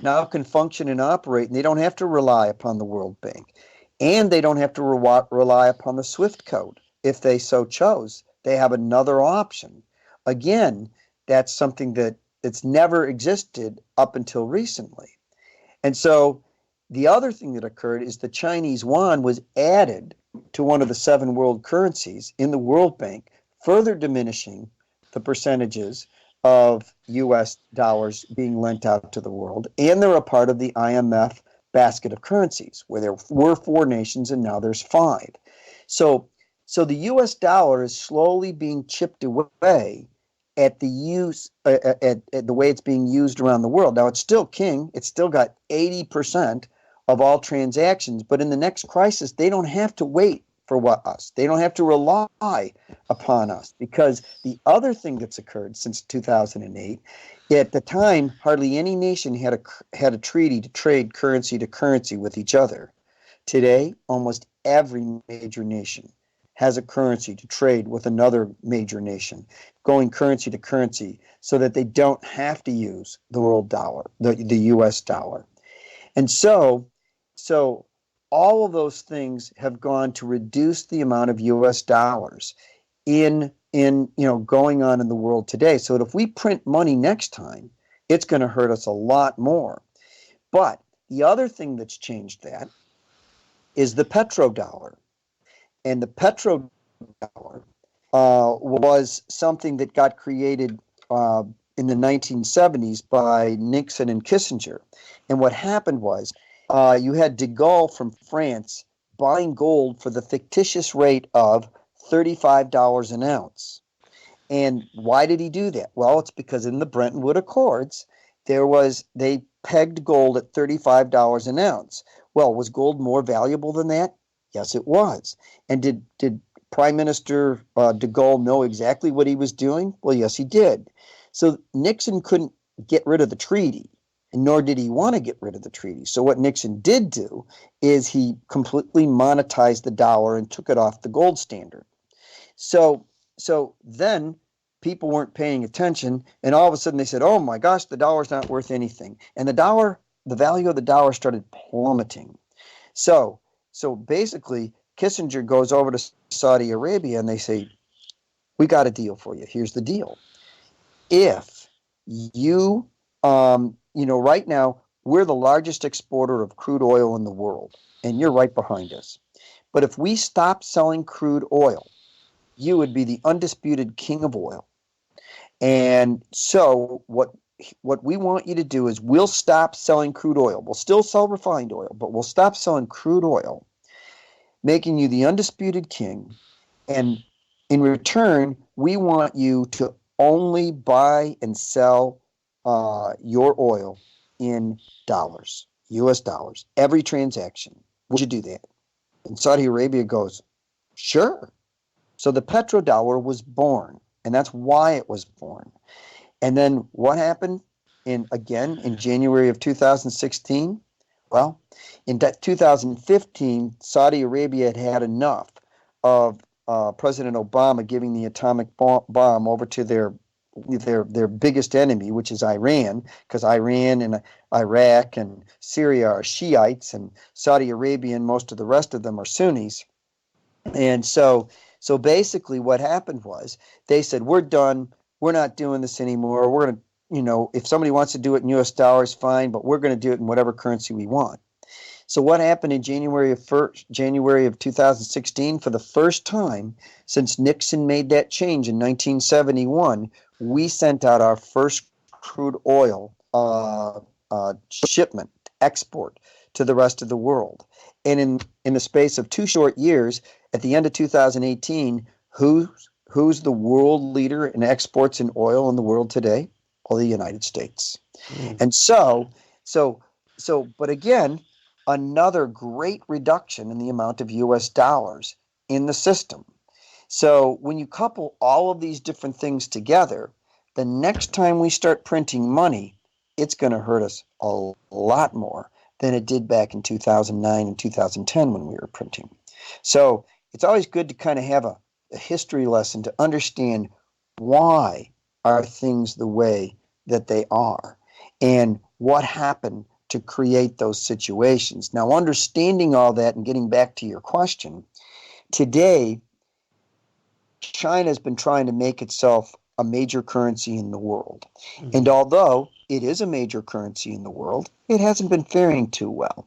now can function and operate, and they don't have to rely upon the World Bank, and they don't have to rely upon the SWIFT code if they so chose. They have another option. Again, that's something that's never existed up until recently. And so the other thing that occurred is the Chinese yuan was added to one of the 7 world currencies in the World Bank, further diminishing the percentages of US dollars being lent out to the world. And they're a part of the IMF basket of currencies, where there were 4 nations and now there's 5. So the US dollar is slowly being chipped away at the use at the way it's being used around the world. Now it's still king. It's still got 80% of all transactions, but in the next crisis, they don't have to wait for us. They don't have to rely upon us, because the other thing that's occurred since 2008, at the time, hardly any nation had a treaty to trade currency to currency with each other. Today, almost every major nation has a currency to trade with another major nation, going currency to currency, so that they don't have to use the world dollar, the US dollar. And so all of those things have gone to reduce the amount of US dollars in going on in the world today. So if we print money next time, it's going to hurt us a lot more. But the other thing that's changed that is the petrodollar. And the petrodollar was something that got created in the 1970s by Nixon and Kissinger. And what happened was you had de Gaulle from France buying gold for the fictitious rate of $35 an ounce. And why did he do that? Well, it's because in the Bretton Woods Accords, they pegged gold at $35 an ounce. Well, was gold more valuable than that? Yes, it was. And did Prime Minister de Gaulle know exactly what he was doing? Well, yes, he did. So Nixon couldn't get rid of the treaty, nor did he want to get rid of the treaty. So what Nixon did do is he completely monetized the dollar and took it off the gold standard. So then people weren't paying attention, and all of a sudden they said, oh my gosh, the dollar's not worth anything. And the value of the dollar started plummeting. So basically, Kissinger goes over to Saudi Arabia and they say, we got a deal for you. Here's the deal. If you, right now, we're the largest exporter of crude oil in the world, and you're right behind us. But if we stop selling crude oil, you would be the undisputed king of oil. And so what we want you to do is we'll stop selling crude oil. We'll still sell refined oil, but we'll stop selling crude oil, making you the undisputed king. And in return, we want you to only buy and sell your oil in dollars, US dollars, every transaction. Would you do that? And Saudi Arabia goes, sure. So the petrodollar was born, and that's why it was born. And then what happened in January of 2016? Well, in 2015, Saudi Arabia had enough of President Obama giving the atomic bomb over to their biggest enemy, which is Iran, because Iran and Iraq and Syria are Shiites, and Saudi Arabia and most of the rest of them are Sunnis. And so basically what happened was they said, we're done. We're not doing this anymore. We're going to, if somebody wants to do it in US dollars, fine, but we're going to do it in whatever currency we want. So what happened in January of 2016, for the first time since Nixon made that change in 1971, we sent out our first crude oil shipment, export, to the rest of the world. And in the space of 2 short years, at the end of 2018, who's the world leader in exports in oil in the world today? Well, the United States. And but again, another great reduction in the amount of US dollars in the system. So when you couple all of these different things together, the next time we start printing money, it's going to hurt us a lot more than it did back in 2009 and 2010 when we were printing. So it's always good to kind of have a history lesson to understand why are things the way that they are. and what happened to create those situations. Now, understanding all that and getting back to your question, today, China's been trying to make itself a major currency in the world. And Mhm. although it is a major currency in the world, it hasn't been faring too well.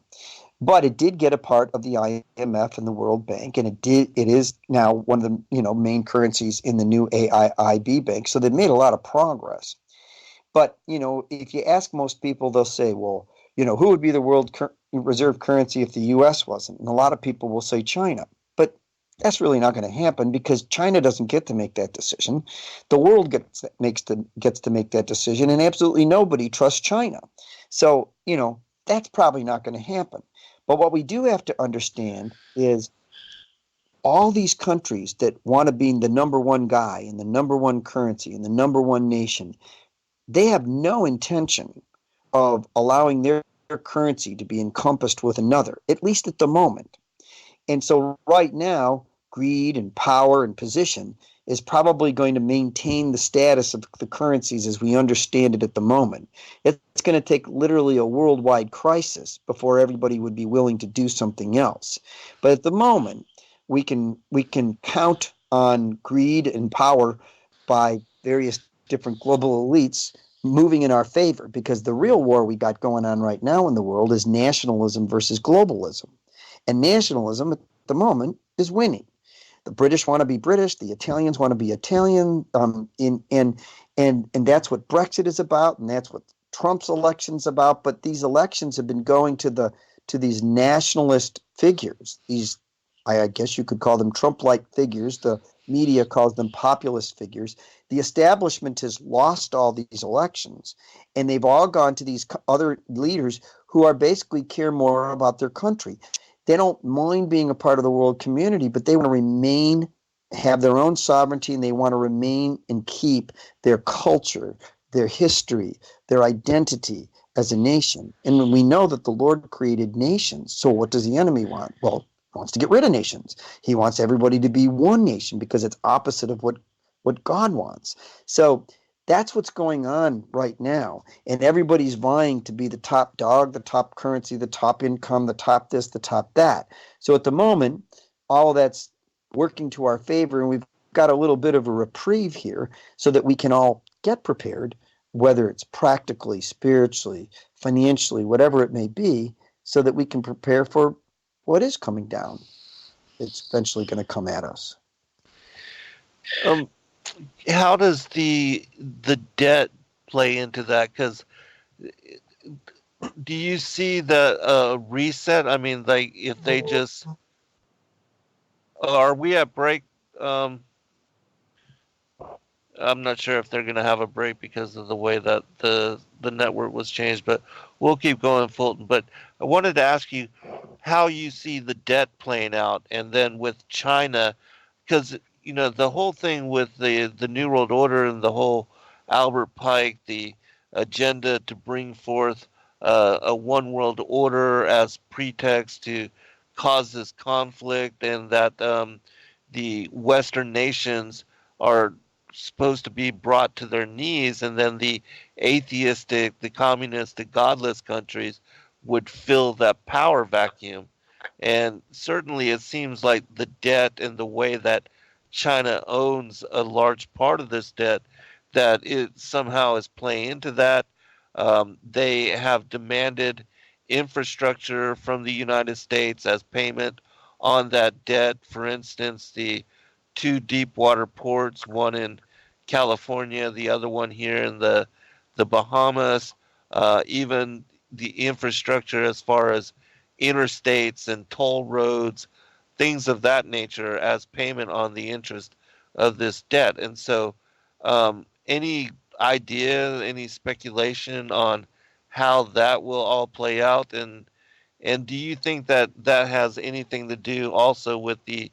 But it did get a part of the IMF and the World Bank, and it is now one of the main currencies in the new AIIB bank. So they've made a lot of progress. But if you ask most people, they'll say, well, who would be the world reserve currency if the U.S. wasn't? And a lot of people will say China. But that's really not going to happen because China doesn't get to make that decision. The world gets to make that decision, and absolutely nobody trusts China. So that's probably not going to happen. But what we do have to understand is all these countries that want to be the number one guy and the number one currency and the number one nation, they have no intention of allowing their currency to be encompassed with another, at least at the moment. And so right now, greed and power and position is probably going to maintain the status of the currencies as we understand it at the moment. It's going to take literally a worldwide crisis before everybody would be willing to do something else. But at the moment, we can count on greed and power by various different global elites moving in our favor, because the real war we got going on right now in the world is nationalism versus globalism. And nationalism at the moment is winning. The British want to be British. The Italians want to be Italian. And that's what Brexit is about, and that's what Trump's election's about. But these elections have been going to these nationalist figures. These, I guess you could call them Trump-like figures. The media calls them populist figures. The establishment has lost all these elections, and they've all gone to these other leaders who are basically care more about their country. They don't mind being a part of the world community, but they want to remain, have their own sovereignty, and they want to remain and keep their culture, their history, their identity as a nation. And we know that the Lord created nations. So what does the enemy want? Well, he wants to get rid of nations. He wants everybody to be one nation because it's opposite of what God wants. So that's what's going on right now. And everybody's vying to be the top dog, the top currency, the top income, the top this, the top that. So at the moment, all of that's working to our favor, and we've got a little bit of a reprieve here so that we can all get prepared, whether it's practically, spiritually, financially, whatever it may be, so that we can prepare for what is coming down. It's eventually going to come at us. Um, how does the debt play into that? Because do you see the reset? I mean, like if they just are we at break? Um, I'm not sure if they're going to have a break because of the way that the network was changed, but we'll keep going, Fulton. But I wanted to ask you how you see the debt playing out, and then with China, because the whole thing with the New World Order and the whole Albert Pike, the agenda to bring forth a one world order as pretext to cause this conflict, and that the Western nations are supposed to be brought to their knees, and then the atheistic, the communist, the godless countries would fill that power vacuum. And certainly it seems like the debt and the way that China owns a large part of this debt, that it somehow is playing into that. They have demanded infrastructure from the United States as payment on that debt. For instance, the two deep water ports, one in California, the other one here in the Bahamas, even the infrastructure as far as interstates and toll roads, things of that nature as payment on the interest of this debt. And so, any idea, any speculation on how that will all play out? And do you think that that has anything to do also with the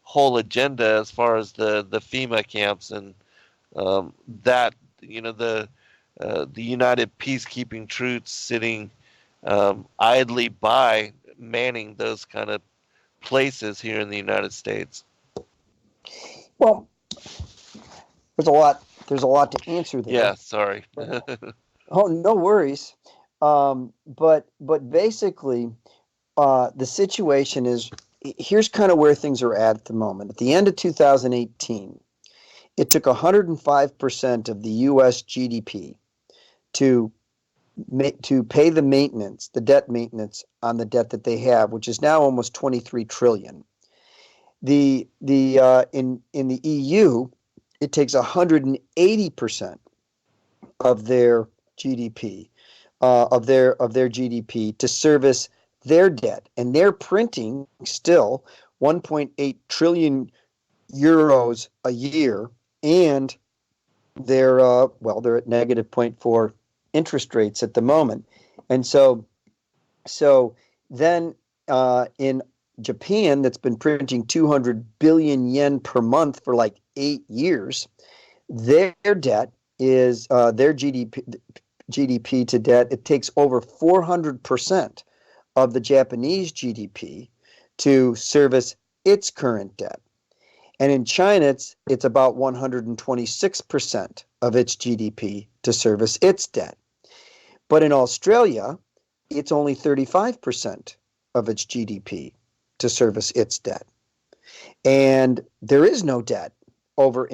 whole agenda as far as the FEMA camps and that the United Peacekeeping troops sitting idly by manning those kind of places here in the United States? Well, there's a lot to answer there. Yeah, sorry. Oh, no worries. But basically, the situation is here's kind of where things are at the moment. At the end of 2018, it took 105% of the U.S. GDP to to pay the maintenance, the debt maintenance on the debt that they have, which is now almost 23 trillion. The in the EU, it takes 180% of their GDP, of their GDP to service their debt, and they're printing still 1.8 trillion euros a year, and they're at negative 0.4 interest rates at the moment, and so then in Japan, that's been printing 200 billion yen per month for like 8 years. Their debt is their GDP to debt. It takes over 400% of the Japanese GDP to service its current debt. And in China, it's about 126% of its GDP to service its debt. But in Australia, it's only 35% of its GDP to service its debt. And there is no debt over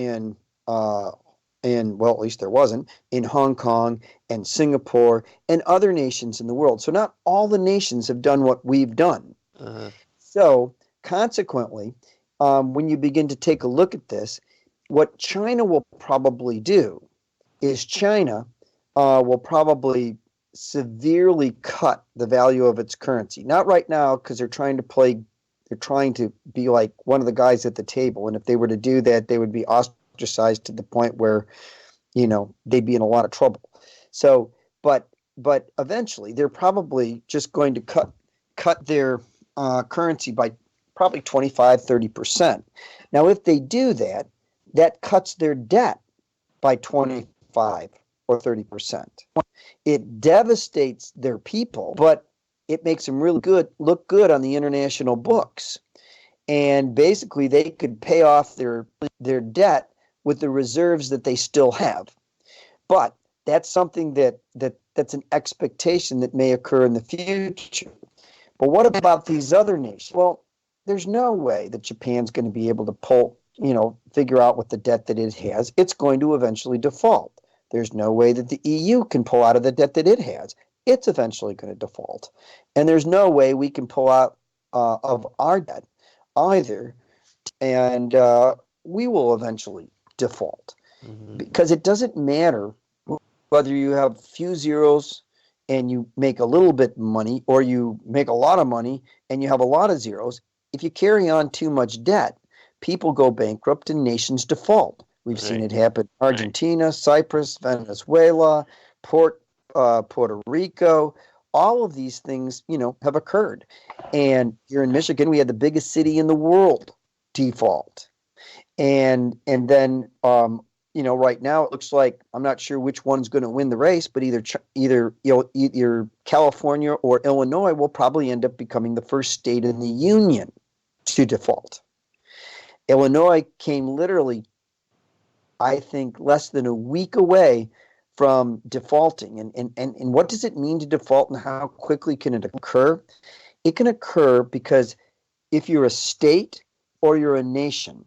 well, at least there wasn't, in Hong Kong and Singapore and other nations in the world. So not all the nations have done what we've done. Uh, So consequently, when you begin to take a look at this, what China will probably do is China will probably severely cut the value of its currency. Not right now, because they're trying to be like one of the guys at the table. And if they were to do that, they would be ostracized to the point where, they'd be in a lot of trouble. So, but eventually they're probably just going to cut their currency by probably 25, 30%. Now, if they do that, that cuts their debt by 25 or 30%. It devastates their people, but it makes them really look good on the international books. And basically, they could pay off their debt with the reserves that they still have. But that's something that's an expectation that may occur in the future. But what about these other nations? Well, there's no way that Japan's going to be able to figure out what the debt that it has. It's going to eventually default. There's no way that the EU can pull out of the debt that it has. It's eventually going to default. And there's no way we can pull out of our debt either. And we will eventually default. mhm. Because it doesn't matter whether you have a few zeros and you make a little bit money, or you make a lot of money and you have a lot of zeros. If you carry on too much debt, people go bankrupt and nations default. We've seen Right. it happen in Argentina, Cyprus, Venezuela, Puerto Rico. All of these things, have occurred. And here in Michigan, we had the biggest city in the world default. And then right now it looks like I'm not sure which one's going to win the race, but either California or Illinois will probably end up becoming the first state in the union to default. Illinois came literally, I think, less than a week away from defaulting. And what does it mean to default, and how quickly can it occur? It can occur because if you're a state or you're a nation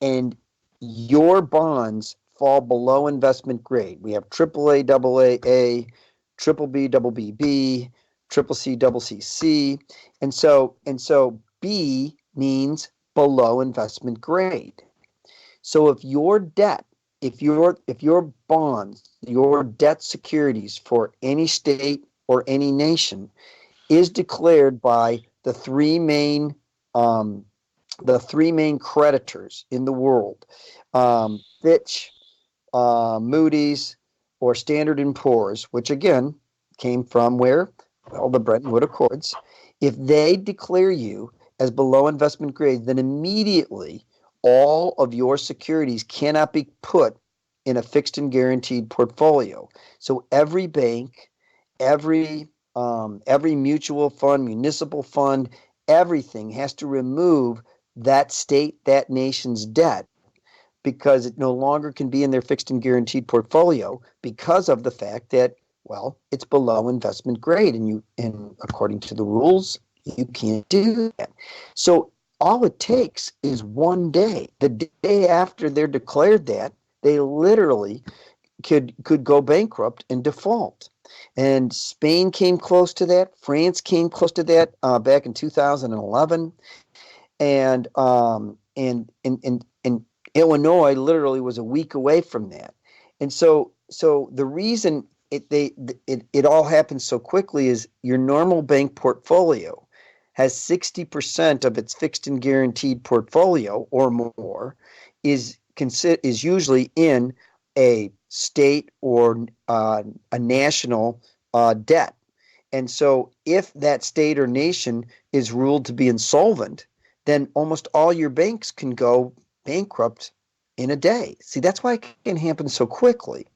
and your bonds fall below investment grade. We have AAA, AA, triple B, double BB, triple C, double CC, and so B means below investment grade. So if your debt, if your bonds, your debt securities for any state or any nation is declared by um, the three main creditors in the world, Fitch, Moody's, or Standard and Poor's, which again came from where? Well, the Bretton Woods Accords. If they declare you as below investment grade, then immediately all of your securities cannot be put in a fixed and guaranteed portfolio. So every bank, every mutual fund, municipal fund, everything has to remove that state, that nation's debt, because it no longer can be in their fixed and guaranteed portfolio because of the fact that Well, it's below investment grade, and according to the rules, you can't do that. So all it takes is one day. The day after they're declared that, they literally could go bankrupt and default. And Spain came close to that. France came close to that back in 2011, and Illinois literally was a week away from that. And so the reason it all happens so quickly is your normal bank portfolio has 60% of its fixed and guaranteed portfolio or more is usually in a state or a national debt. And so if that state or nation is ruled to be insolvent, then almost all your banks can go bankrupt in a day. See, that's why it can happen so quickly.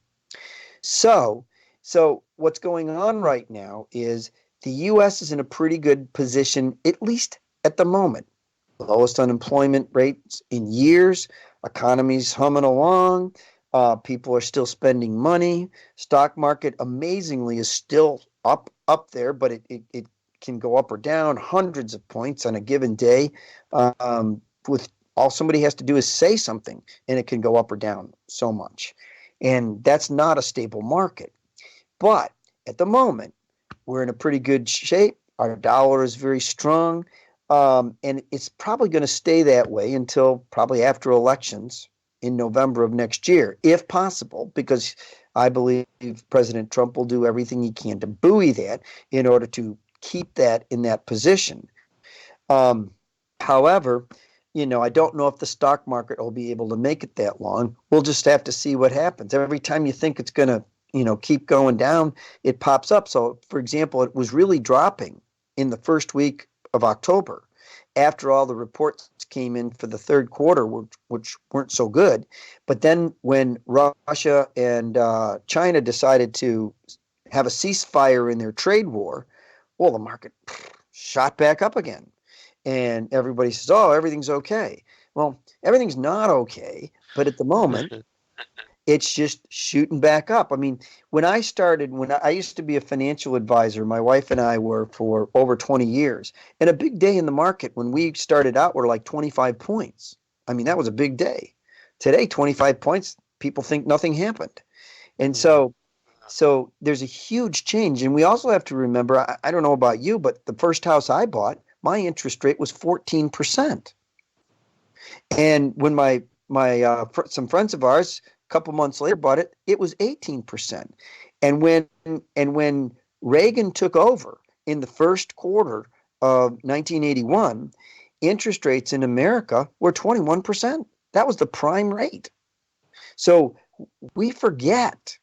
So, so what's going on right now is the US is in a pretty good position, at least at the moment. Lowest unemployment rates in years, economy's humming along, people are still spending money. Stock market amazingly is still up there, but it can go up or down hundreds of points on a given day. With all somebody has to do is say something, and it can go up or down so much. And that's not a stable market. But at the moment, we're in a pretty good shape. Our dollar is very strong. And it's probably going to stay that way until probably after elections in November of next year, if possible, because I believe President Trump will do everything he can to buoy that in order to keep that in that position. However, I don't know if the stock market will be able to make it that long. We'll just have to see what happens. Every time you think it's going to, keep going down, it pops up. So, for example, it was really dropping in the first week of October after all the reports came in for the third quarter, which weren't so good. But then when Russia and China decided to have a ceasefire in their trade war, well, the market shot back up again. And everybody says, oh, everything's okay. Well, everything's not okay. But at the moment, it's just shooting back up. I mean, when I used to be a financial advisor, my wife and I were for over 20 years. And a big day in the market when we started out were like 25 points. I mean, that was a big day. Today, 25 points, people think nothing happened. And so there's a huge change. And we also have to remember, I don't know about you, but the first house I bought, my interest rate was 14%. And when some friends of ours a couple months later bought it, it was 18%. And when Reagan took over in the first quarter of 1981, interest rates in America were 21%. That was the prime rate. So we forget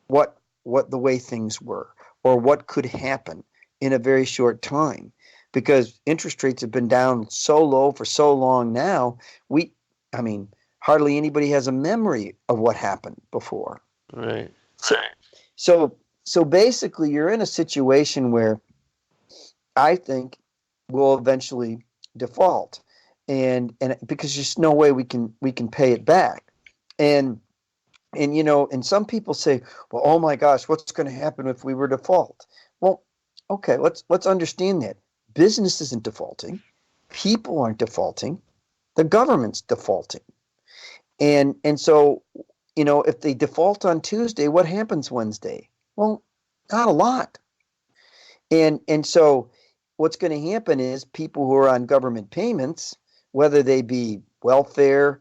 what the way things were or what could happen in a very short time, because interest rates have been down so low for so long now. Hardly anybody has a memory of what happened before. Right. So basically, you're in a situation where I think we'll eventually default, and because there's no way we can pay it back, and some people say, well, oh my gosh, what's going to happen if we were default? Well, okay, let's understand that business isn't defaulting, people aren't defaulting, the government's defaulting. And so, if they default on Tuesday, what happens Wednesday? Well, not a lot. And so what's going to happen is people who are on government payments, whether they be welfare,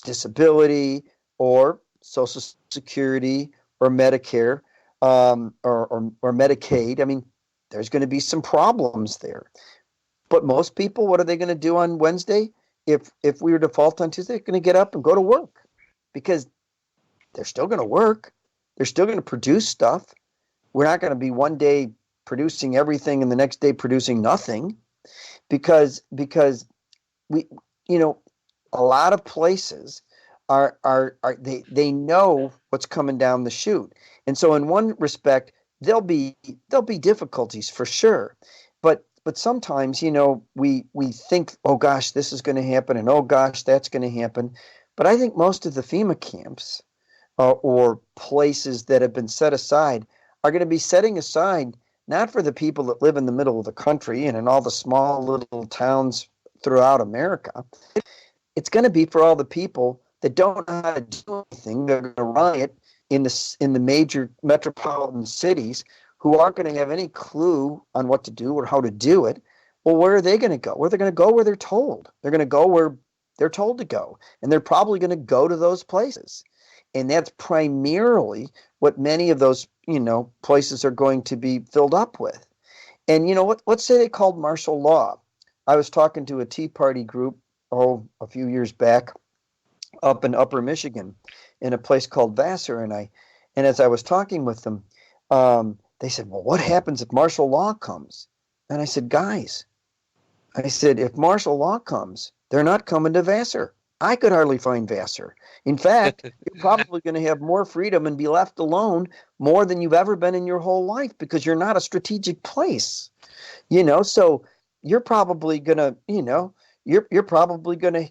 disability, or Social Security, or Medicare, or Medicaid, there's going to be some problems there. But most people, what are they going to do on Wednesday? If we were to default on Tuesday, they're going to get up and go to work, because they're still going to work. They're still going to produce stuff. We're not going to be one day producing everything and the next day producing nothing, because we, a lot of places are they know what's coming down the chute. And so in one respect, there'll be difficulties for sure. But sometimes, we think, oh gosh, this is going to happen, and oh gosh, that's going to happen. But I think most of the FEMA camps or places that have been set aside are going to be setting aside not for the people that live in the middle of the country and in all the small little towns throughout America. It's going to be for all the people that don't know how to do anything. They're going to riot in the major metropolitan cities who aren't going to have any clue on what to do or how to do it. Well, where are they going to go? Well, they're going to go where they're told. They're going to go where they're told to go. And they're probably going to go to those places. And that's primarily what many of those, places are going to be filled up with. And let's say they called martial law. I was talking to a Tea Party group, a few years back up in Upper Michigan in a place called Vassar. And as I was talking with them, they said, well, what happens if martial law comes? And I said, guys, if martial law comes, they're not coming to Vassar. I could hardly find Vassar. In fact, you're probably going to have more freedom and be left alone more than you've ever been in your whole life because you're not a strategic place. So you're probably going to, you're probably going to,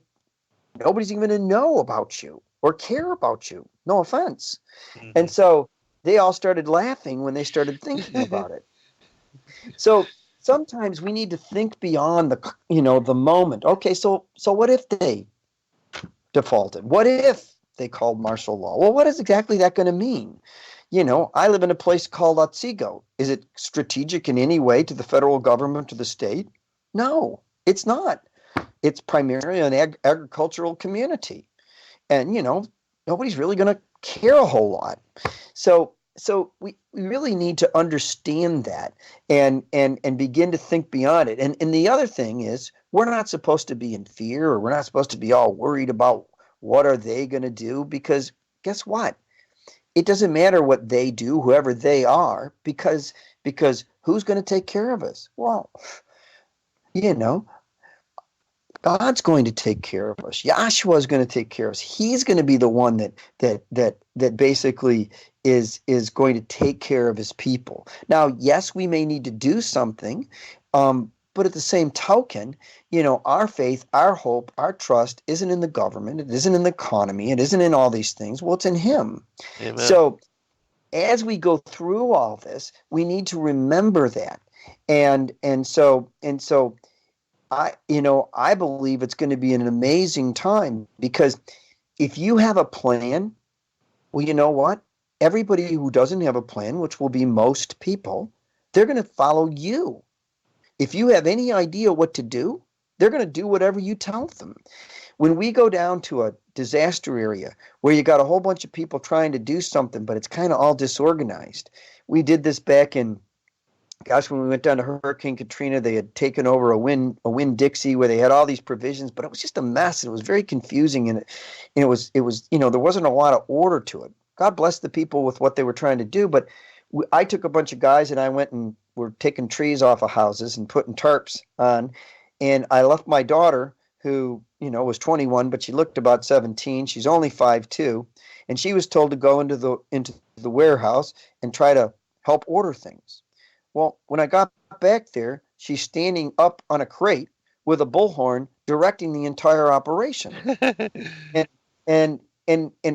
nobody's even going to know about you or care about you. No offense. Mm-hmm. And so they all started laughing when they started thinking about it. So sometimes we need to think beyond the moment. Okay, so what if they defaulted? What if they called martial law? Well, what is exactly that going to mean? I live in a place called Otsego. Is it strategic in any way to the federal government or the state? No, it's not. It's primarily an agricultural community. And, nobody's really going to care a whole lot. So we really need to understand that and begin to think beyond it. And the other thing is, we're not supposed to be in fear, or we're not supposed to be all worried about what are they going to do, because guess what? It doesn't matter what they do, whoever they are, because who's going to take care of us? Well, God's going to take care of us. Yahshua is going to take care of us. He's going to be the one that basically is going to take care of his people. Now, yes, we may need to do something, but at the same token, our faith, our hope, our trust isn't in the government. It isn't in the economy. It isn't in all these things. Well, it's in him. Amen. So as we go through all this, we need to remember that. And so I believe it's going to be an amazing time, because if you have a plan, well, you know what? Everybody who doesn't have a plan, which will be most people, they're going to follow you. If you have any idea what to do, they're going to do whatever you tell them. When we go down to a disaster area where you got a whole bunch of people trying to do something, but it's kind of all disorganized. We did this back in, when we went down to Hurricane Katrina. They had taken over a Winn-Dixie where they had all these provisions, but it was just a mess. And it was very confusing, and it was there wasn't a lot of order to it. God bless the people with what they were trying to do, but I took a bunch of guys and I went and were taking trees off of houses and putting tarps on, and I left my daughter, who was 21, but she looked about 17. She's only 5'2", and she was told to go into the warehouse and try to help order things. Well, when I got back there, she's standing up on a crate with a bullhorn directing the entire operation. and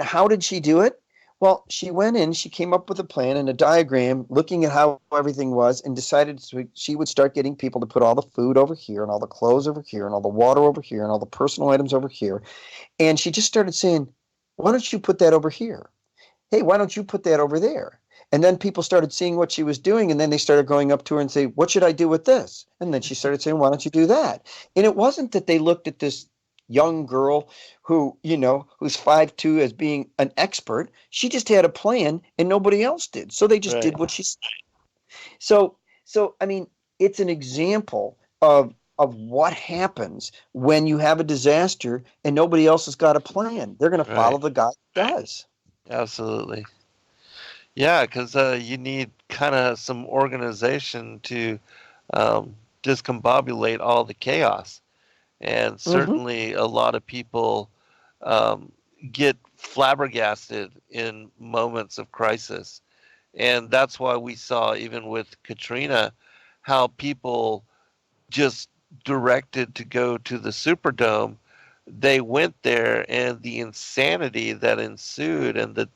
how did she do it? Well, she went in, she came up with a plan and a diagram looking at how everything was, and decided she would start getting people to put all the food over here and all the clothes over here and all the water over here and all the personal items over here. And she just started saying, why don't you put that over here? Hey, why don't you put that over there? And then people started seeing what she was doing, and then they started going up to her and say, what should I do with this? And then she started saying, why don't you do that? And it wasn't that they looked at this young girl who, who's 5'2", as being an expert. She just had a plan and nobody else did. So they just did what she said. So I mean, it's an example of what happens when you have a disaster and nobody else has got a plan. They're going to follow the guy who does. Absolutely. Yeah, because you need kind of some organization to discombobulate all the chaos. And certainly a lot of people get flabbergasted in moments of crisis. And that's why we saw, even with Katrina, how people just directed to go to the Superdome. They went there, and the insanity that ensued and the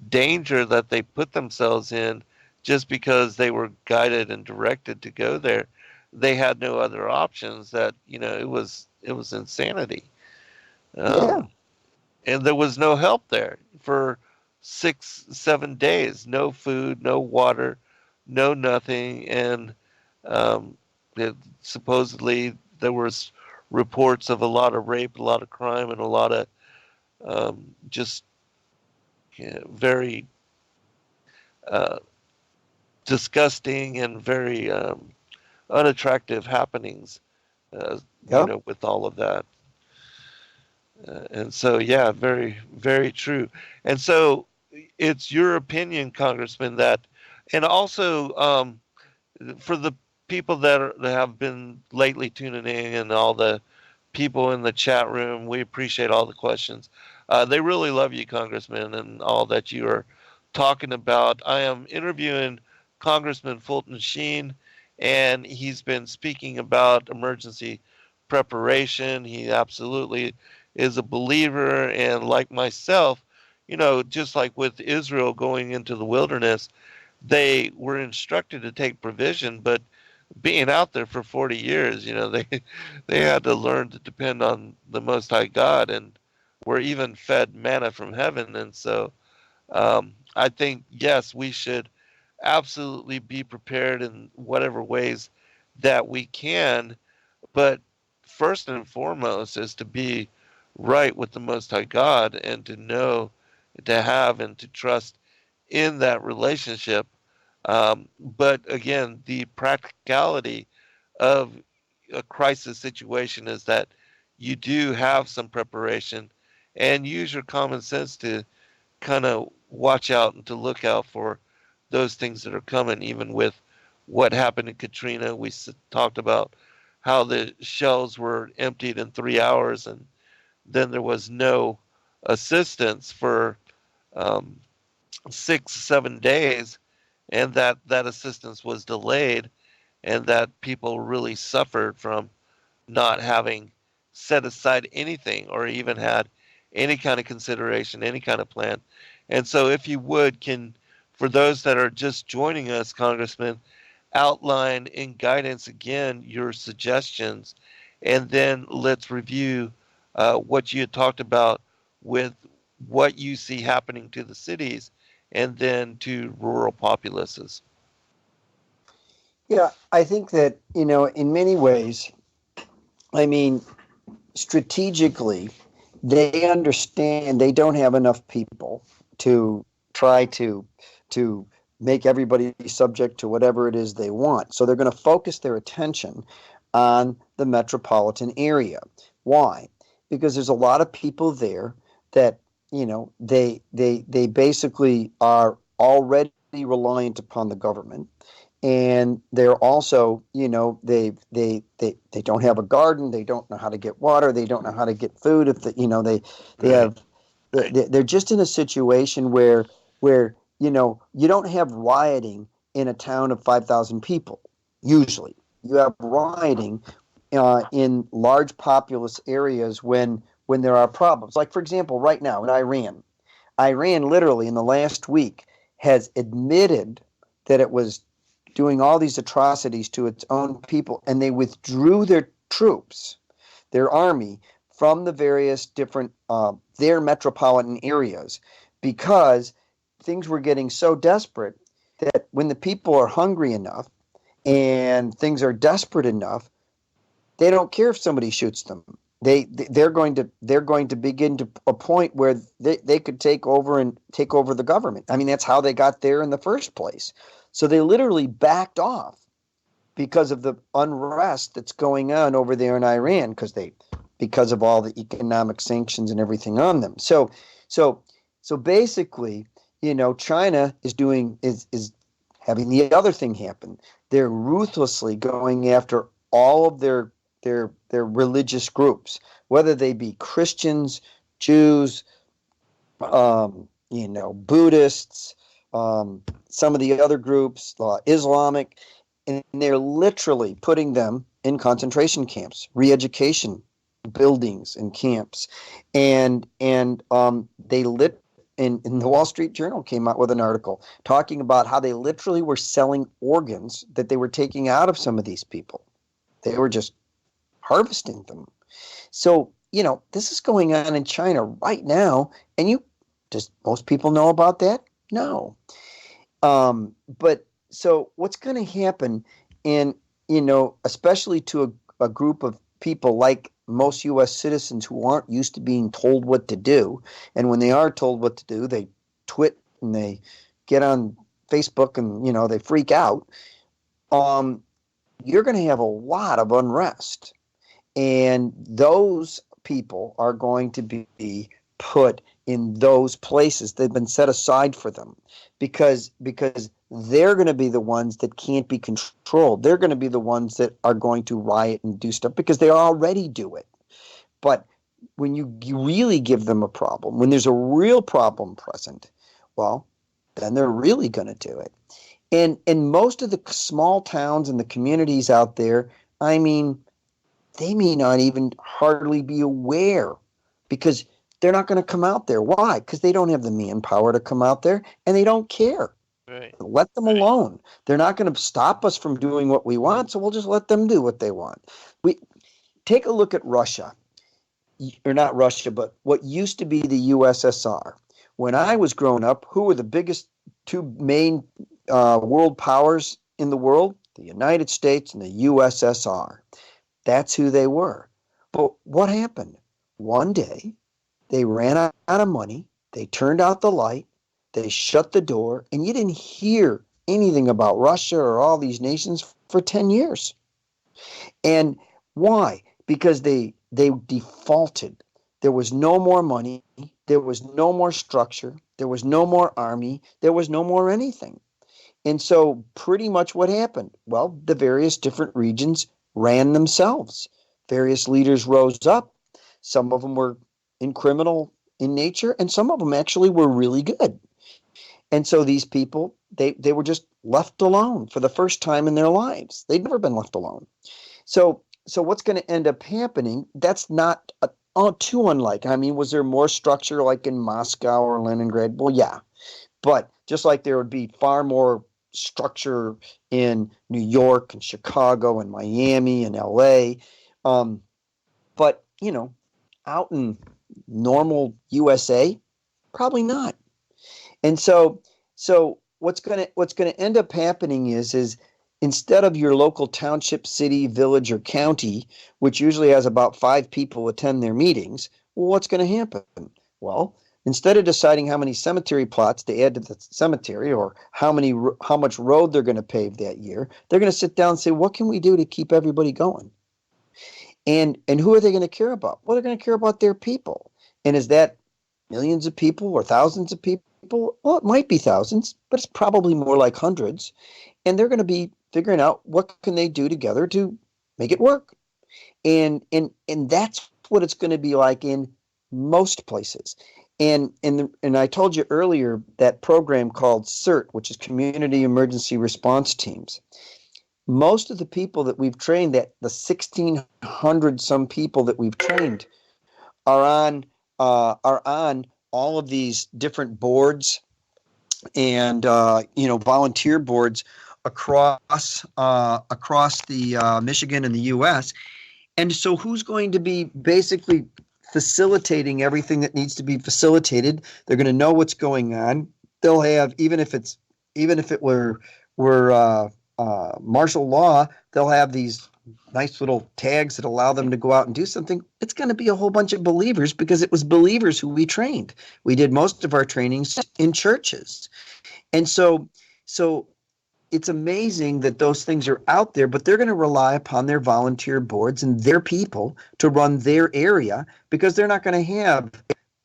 danger that they put themselves in just because they were guided and directed to go there, they had no other options. That it was insanity. Yeah. Um, and there was no help there for 6, 7 days. No food, no water, no nothing, and um, supposedly there was reports of a lot of rape, a lot of crime, and a lot of just very uh, disgusting and very unattractive happenings. Yep. With all of that. And so, yeah, very, very true. And so, it's your opinion, Congressman, that, and also for the people that have been lately tuning in and all the people in the chat room, we appreciate all the questions. They really love you, Congressman, and all that you are talking about. I am interviewing Congressman Fulton Sheen, and he's been speaking about emergency preparation. He absolutely is a believer, and like myself, just like with Israel going into the wilderness, they were instructed to take provision, but being out there for 40 years, they had to learn to depend on the Most High God, and were even fed manna from heaven. And so, I think, yes, we should absolutely be prepared in whatever ways that we can, but first and foremost is to be right with the Most High God, and to know, to have, and to trust in that relationship. But again, the practicality of a crisis situation is that you do have some preparation, and use your common sense to kind of watch out and to look out for those things that are coming. Even with what happened in Katrina, we talked about how the shelves were emptied in 3 hours, and then there was no assistance for um, 6, 7 days, and that assistance was delayed, and that people really suffered from not having set aside anything, or even had any kind of consideration, any kind of plan. And so, if you would, can, for those that are just joining us, Congressman, outline in guidance again your suggestions, and then let's review what you had talked about with what you see happening to the cities and then to rural populaces. Yeah, I think that, in many ways, I mean, strategically, they understand they don't have enough people to try to make everybody subject to whatever it is they want. So they're going to focus their attention on the metropolitan area. Why? Because there's a lot of people there that, they basically are already reliant upon the government, and they're also, they don't have a garden, they don't know how to get water, they don't know how to get food. If they Right. have, they're just in a situation where you don't have rioting in a town of 5,000 people. Usually you have rioting in large populous areas when there are problems, like, for example, right now in Iran literally in the last week has admitted that it was doing all these atrocities to its own people, and they withdrew their troops, their army, from the various different their metropolitan areas, because things were getting so desperate that when the people are hungry enough and things are desperate enough, they don't care if somebody shoots them. They're going to begin to a point where they could take over the government. I mean, that's how they got there in the first place. So they literally backed off because of the unrest that's going on over there in Iran, because of all the economic sanctions and everything on them. So so basically, China is having the other thing happen. They're ruthlessly going after all of their religious groups, whether they be Christians, Jews, Buddhists, some of the other groups, Islamic, and they're literally putting them in concentration camps, re-education buildings and camps, and they in the Wall Street Journal came out with an article talking about how they literally were selling organs that they were taking out of some of these people. They were just harvesting them. So, this is going on in China right now. And does most people know about that? No. But so what's going to happen in, especially to a group of people like most U.S. citizens who aren't used to being told what to do. And when they are told what to do, they twit and they get on Facebook and, they freak out. You're going to have a lot of unrest. And those people are going to be put in those places. They've been set aside for them because they're going to be the ones that can't be controlled. They're going to be the ones that are going to riot and do stuff because they already do it. But when you really give them a problem, when there's a real problem present, well, then they're really going to do it. And most of the small towns and the communities out there, I mean, they may not even hardly be aware because they're not going to come out there. Why? Because they don't have the manpower to come out there and they don't care. Right. Let them alone. They're not going to stop us from doing what we want, so we'll just let them do what they want. We take a look at Russia, or not Russia, but what used to be the USSR. When I was growing up, who were the biggest two main world powers in the world? The United States and the USSR. That's who they were. But what happened? One day, they ran out of money. They turned out the light. They shut the door. And you didn't hear anything about Russia or all these nations for 10 years. And why? Because they defaulted. There was no more money. There was no more structure. There was no more army. There was no more anything. And so pretty much what happened? Well, the various different regions ran themselves. Various leaders rose up. Some of them were criminal in nature, and some of them actually were really good. And so these people, they were just left alone for the first time in their lives. They'd never been left alone. So what's going to end up happening? That's not too unlike. I mean, was there more structure like in Moscow or Leningrad? Well, yeah. But just like there would be far more structure in New York and Chicago and Miami and LA. But, out in normal USA, probably not. And so what's going to end up happening is instead of your local township, city, village, or county, which usually has about 5 people attend their meetings, well, what's going to happen? Well, instead of deciding how many cemetery plots to add to the cemetery or how much road they're going to pave that year, they're going to sit down and say, what can we do to keep everybody going? And who are they going to care about? Well, they're going to care about their people. And is that millions of people or thousands of people? Well, it might be thousands, but it's probably more like hundreds. And they're going to be figuring out what can they do together to make it work. And that's what it's going to be like in most places. And I told you earlier that program called CERT, which is Community Emergency Response Teams. Most of the people that we've trained, that the 1,600 some people that we've trained, are on all of these different boards and volunteer boards across the Michigan and the U.S. And so, who's going to be basically facilitating everything that needs to be facilitated? They're going to know what's going on. They'll have, even if it were martial law, they'll have these nice little tags that allow them to go out and do something. It's going to be a whole bunch of believers because it was believers who we trained. We did most of our trainings in churches. And so it's amazing that those things are out there, but they're going to rely upon their volunteer boards and their people to run their area because they're not going to have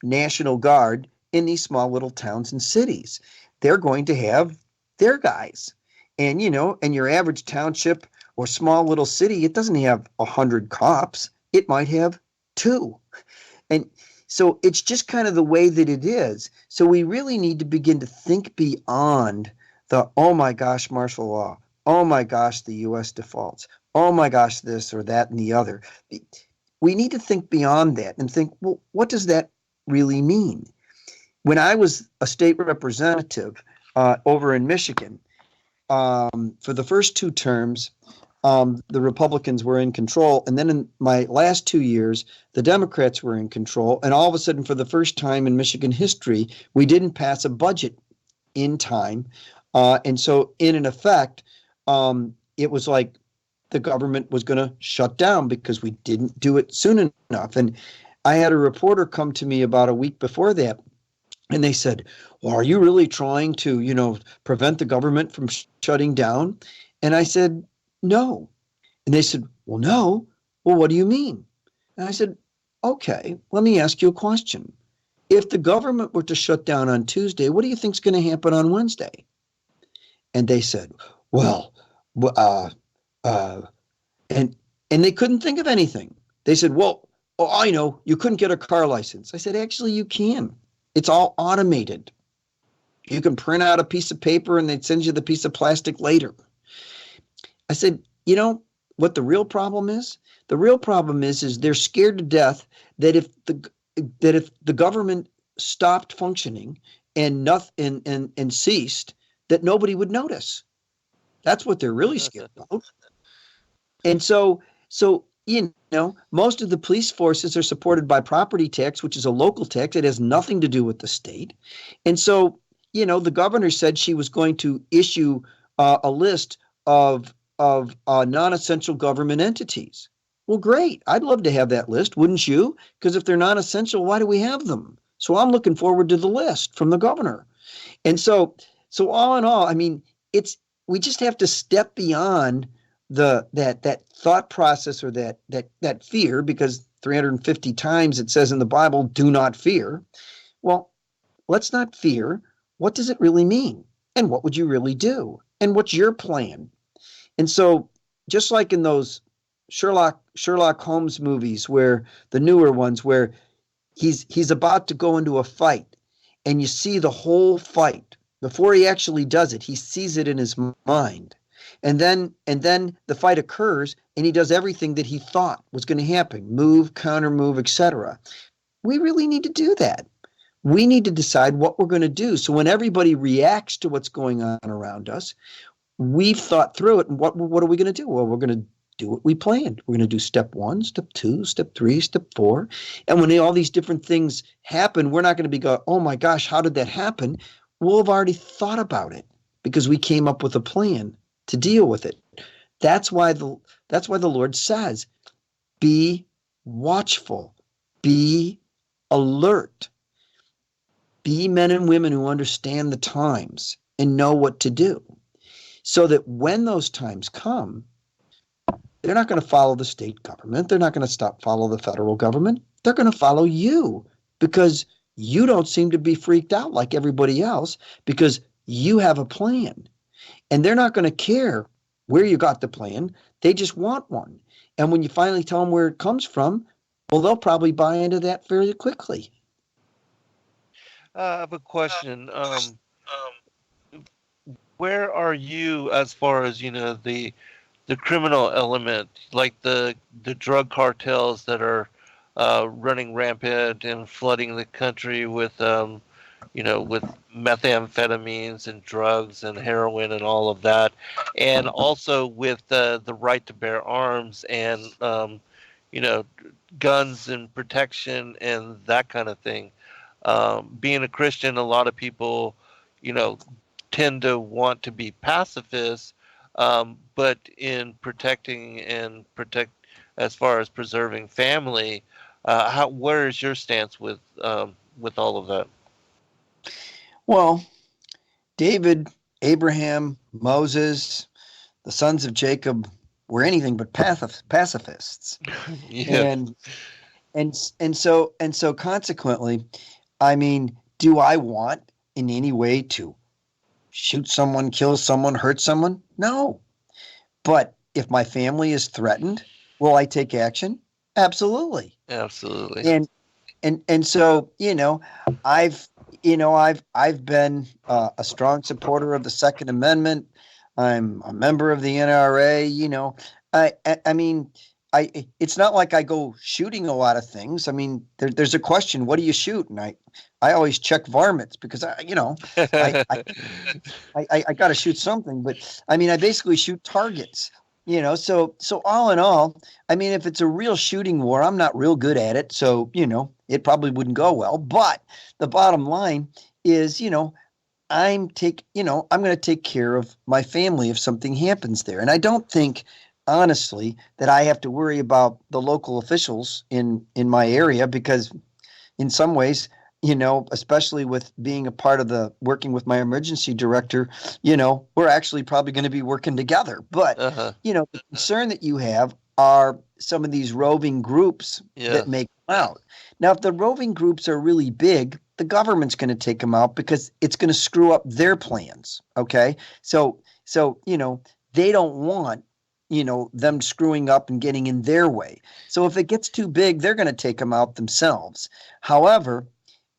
National Guard in these small little towns and cities. They're going to have their guys. And, and your average township or small little city, it doesn't have 100 cops. It might have 2. And so it's just kind of the way that it is. So we really need to begin to think beyond the, oh my gosh, martial law. Oh my gosh, the U.S. defaults. Oh my gosh, this or that and the other. We need to think beyond that and think, well, what does that really mean? when I was a state representative over in Michigan, for the first 2 terms, the Republicans were in control. And then in my last 2 years, the Democrats were in control. And all of a sudden, for the first time in Michigan history, we didn't pass a budget in time. And so, in effect, it was like the government was going to shut down because we didn't do it soon enough. And I had a reporter come to me about a week before that, and they said, well, are you really trying to, prevent the government from shutting down? And I said, no. And they said, well, no. Well, what do you mean? And I said, okay, let me ask you a question. If the government were to shut down on Tuesday, what do you think is going to happen on Wednesday? And they said, well, and they couldn't think of anything. They said, well, oh, I know, you couldn't get a car license. I said, actually, you can. It's all automated. You can print out a piece of paper and they'd send you the piece of plastic later. I said, you know what the real problem is? The real problem is they're scared to death that if the government stopped functioning and nothing and ceased, that nobody would notice. That's what they're really scared about. And so most of the police forces are supported by property tax, which is a local tax. It has nothing to do with the state. And so, the governor said she was going to issue a list of non-essential government entities. Well, great. I'd love to have that list, wouldn't you? Because if they're non-essential, why do we have them? So I'm looking forward to the list from the governor. And so all in all, I mean, we just have to step beyond that thought process or that fear, because 350 times it says in the Bible, do not fear. Well, let's not fear. What does it really mean? And what would you really do? And what's your plan? And so just like in those Sherlock Holmes movies, where the newer ones, where he's about to go into a fight and you see the whole fight before he actually does it, he sees it in his mind. And then the fight occurs and he does everything that he thought was going to happen, move, counter move, etc. We really need to do that. We need to decide what we're going to do. So when everybody reacts to what's going on around us, we've thought through it. And what are we going to do? Well, we're going to do what we planned. We're going to do step 1, step 2, step 3, step 4. And when all these different things happen, we're not going to be oh my gosh, how did that happen? We'll have already thought about it because we came up with a plan to deal with it. That's why the Lord says, be watchful, be alert, be men and women who understand the times and know what to do, so that when those times come, they're not going to follow the state government. They're not going to follow the federal government. They're going to follow you, because you don't seem to be freaked out like everybody else, because you have a plan. And they're not going to care where you got the plan. They just want one. And when you finally tell them where it comes from, well, they'll probably buy into that fairly quickly. I have a question. Where are you as far as the criminal element, like the drug cartels that are running rampant and flooding the country with with methamphetamines and drugs and heroin and all of that, and also with the right to bear arms and guns and protection and that kind of thing. Being a Christian, a lot of people, tend to want to be pacifists, but in protecting as far as preserving family, where is your stance with all of that? Well, David, Abraham, Moses, the sons of Jacob were anything but pacifists. Yeah. And so consequently, I mean, do I want in any way to shoot someone, kill someone, hurt someone? No. But if my family is threatened, will I take action? Absolutely. Absolutely. And so, I've been a strong supporter of the Second Amendment. I'm a member of the NRA. I mean, it's not like I go shooting a lot of things. I mean, there's a question, what do you shoot? And I always check varmints because I, I, I got to shoot something, but I mean, I basically shoot targets, so all in all, I mean, if it's a real shooting war, I'm not real good at it. So, it probably wouldn't go well, but the bottom line is, I'm going to take care of my family if something happens there. And I don't think, honestly, that I have to worry about the local officials in my area because in some ways, especially with being a part of the working with my emergency director, we're actually probably going to be working together. But, Uh-huh. the concern that you have are some of these roving groups that Yes. make them out. Now, if the roving groups are really big, the government's going to take them out because it's going to screw up their plans. Okay. So, they don't want, them screwing up and getting in their way. So if it gets too big, they're going to take them out themselves. However,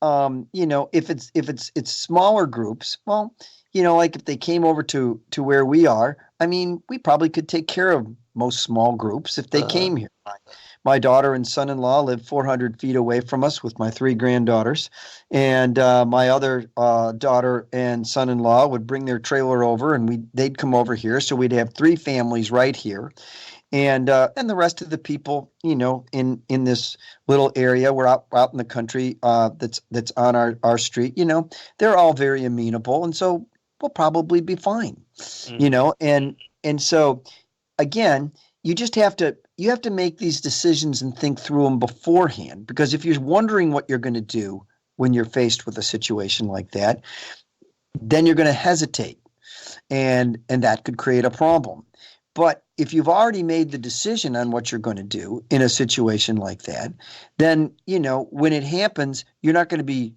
if it's smaller groups, well, like if they came over to where we are, I mean, we probably could take care of most small groups if they Uh-huh. came here. My daughter and son-in-law live 400 feet away from us with my three granddaughters, and my other daughter and son-in-law would bring their trailer over, and they'd come over here, so we'd have three families right here, and the rest of the people, in this little area, we're out in the country, that's on our street, they're all very amenable, and so we'll probably be fine, Hmm. and so again, you have to make these decisions and think through them beforehand, because if you're wondering what you're going to do when you're faced with a situation like that, then you're going to hesitate, and that could create a problem. But if you've already made the decision on what you're going to do in a situation like that, then, when it happens, you're not going to be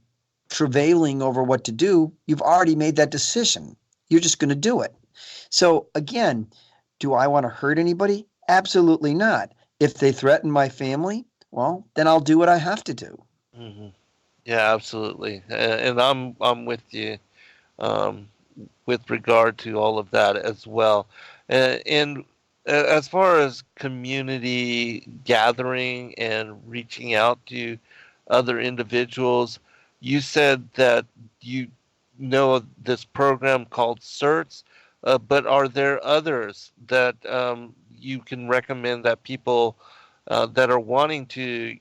travailing over what to do. You've already made that decision. You're just going to do it. So again, do I want to hurt anybody? Absolutely not. If they threaten my family, well, then I'll do what I have to do. Hmm. Yeah, absolutely. And I'm with you um, with regard to all of that as well. And as far as community gathering and reaching out to other individuals, you said that you know of this program called CERTS, but are there others that you can recommend that people that are wanting to,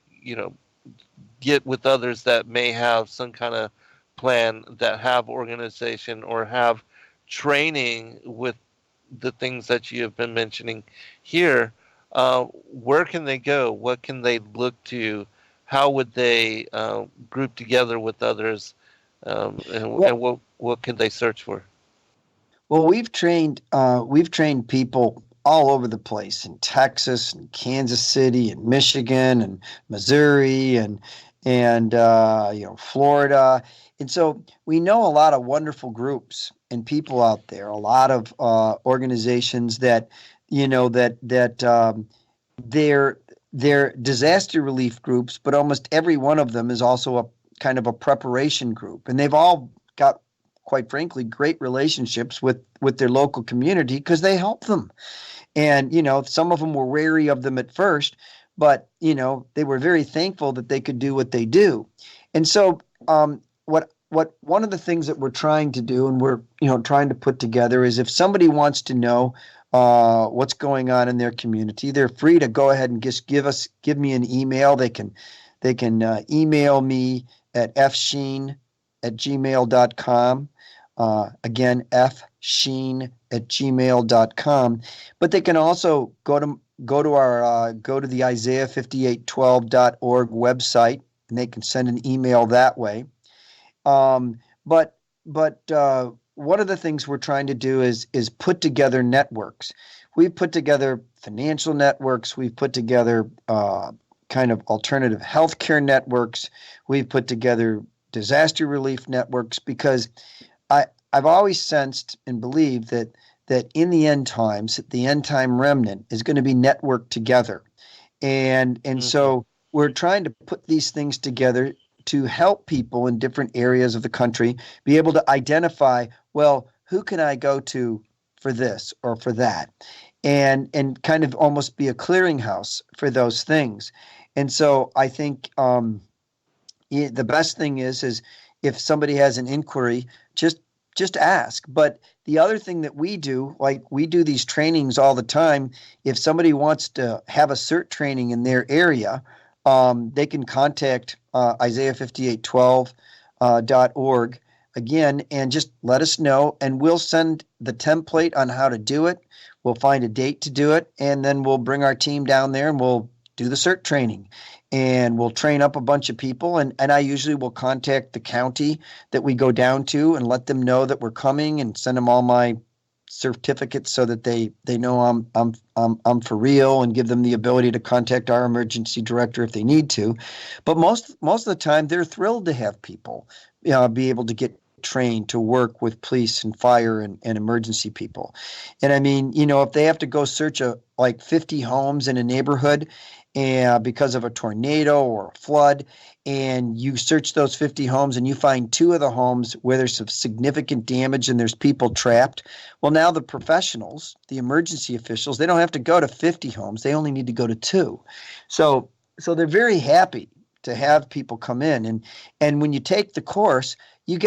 get with others that may have some kind of plan, that have organization or have training with the things that you have been mentioning here? Where can they go? What can they look to? How would they group together with others? And Well, what can they search for? well, we've trained people all over the place in Texas and Kansas City and Michigan and Missouri and Florida, and so we know a lot of wonderful groups and people out there. A lot of organizations that they're disaster relief groups, but almost every one of them is also a kind of a preparation group, and they've all got, quite frankly, great relationships with their local community because they help them. And some of them were wary of them at first, but they were very thankful that they could do what they do. And so, what one of the things that we're trying to do, and we're trying to put together, is if somebody wants to know what's going on in their community, they're free to go ahead and just give me an email. They can email me at fsheen@gmail.com. Again, fsheen@gmail.com. But they can also go to the Isaiah5812.org website, and they can send an email that way. But one of the things we're trying to do is put together networks. We've put together financial networks. We've put together kind of alternative healthcare networks. We've put together disaster relief networks because I've always sensed and believed that in the end times, the end time remnant is going to be networked together, and Hmm. so we're trying to put these things together to help people in different areas of the country be able to identify, well, who can I go to for this or for that, and kind of almost be a clearinghouse for those things. And so I think the best thing is if somebody has an inquiry, just just ask. But the other thing that we do, like we do these trainings all the time. If somebody wants to have a CERT training in their area, they can contact Isaiah 58:12 .org again and just let us know, and we'll send the template on how to do it. We'll find a date to do it, and then we'll bring our team down there and we'll do the CERT training. And we'll train up a bunch of people, and I usually will contact the county that we go down to and let them know that we're coming and send them all my certificates so that they know I'm for real, and give them the ability to contact our emergency director if they need to. But most of the time, they're thrilled to have people be able to get trained to work with police and fire and emergency people. And I mean, if they have to go search like 50 homes in a neighborhood and because of a tornado or a flood, and you search those 50 homes and you find two of the homes where there's some significant damage and there's people trapped, well, now the professionals, the emergency officials, they don't have to go to 50 homes. They only need to go to two. So they're very happy to have people come in. And when you take the course, you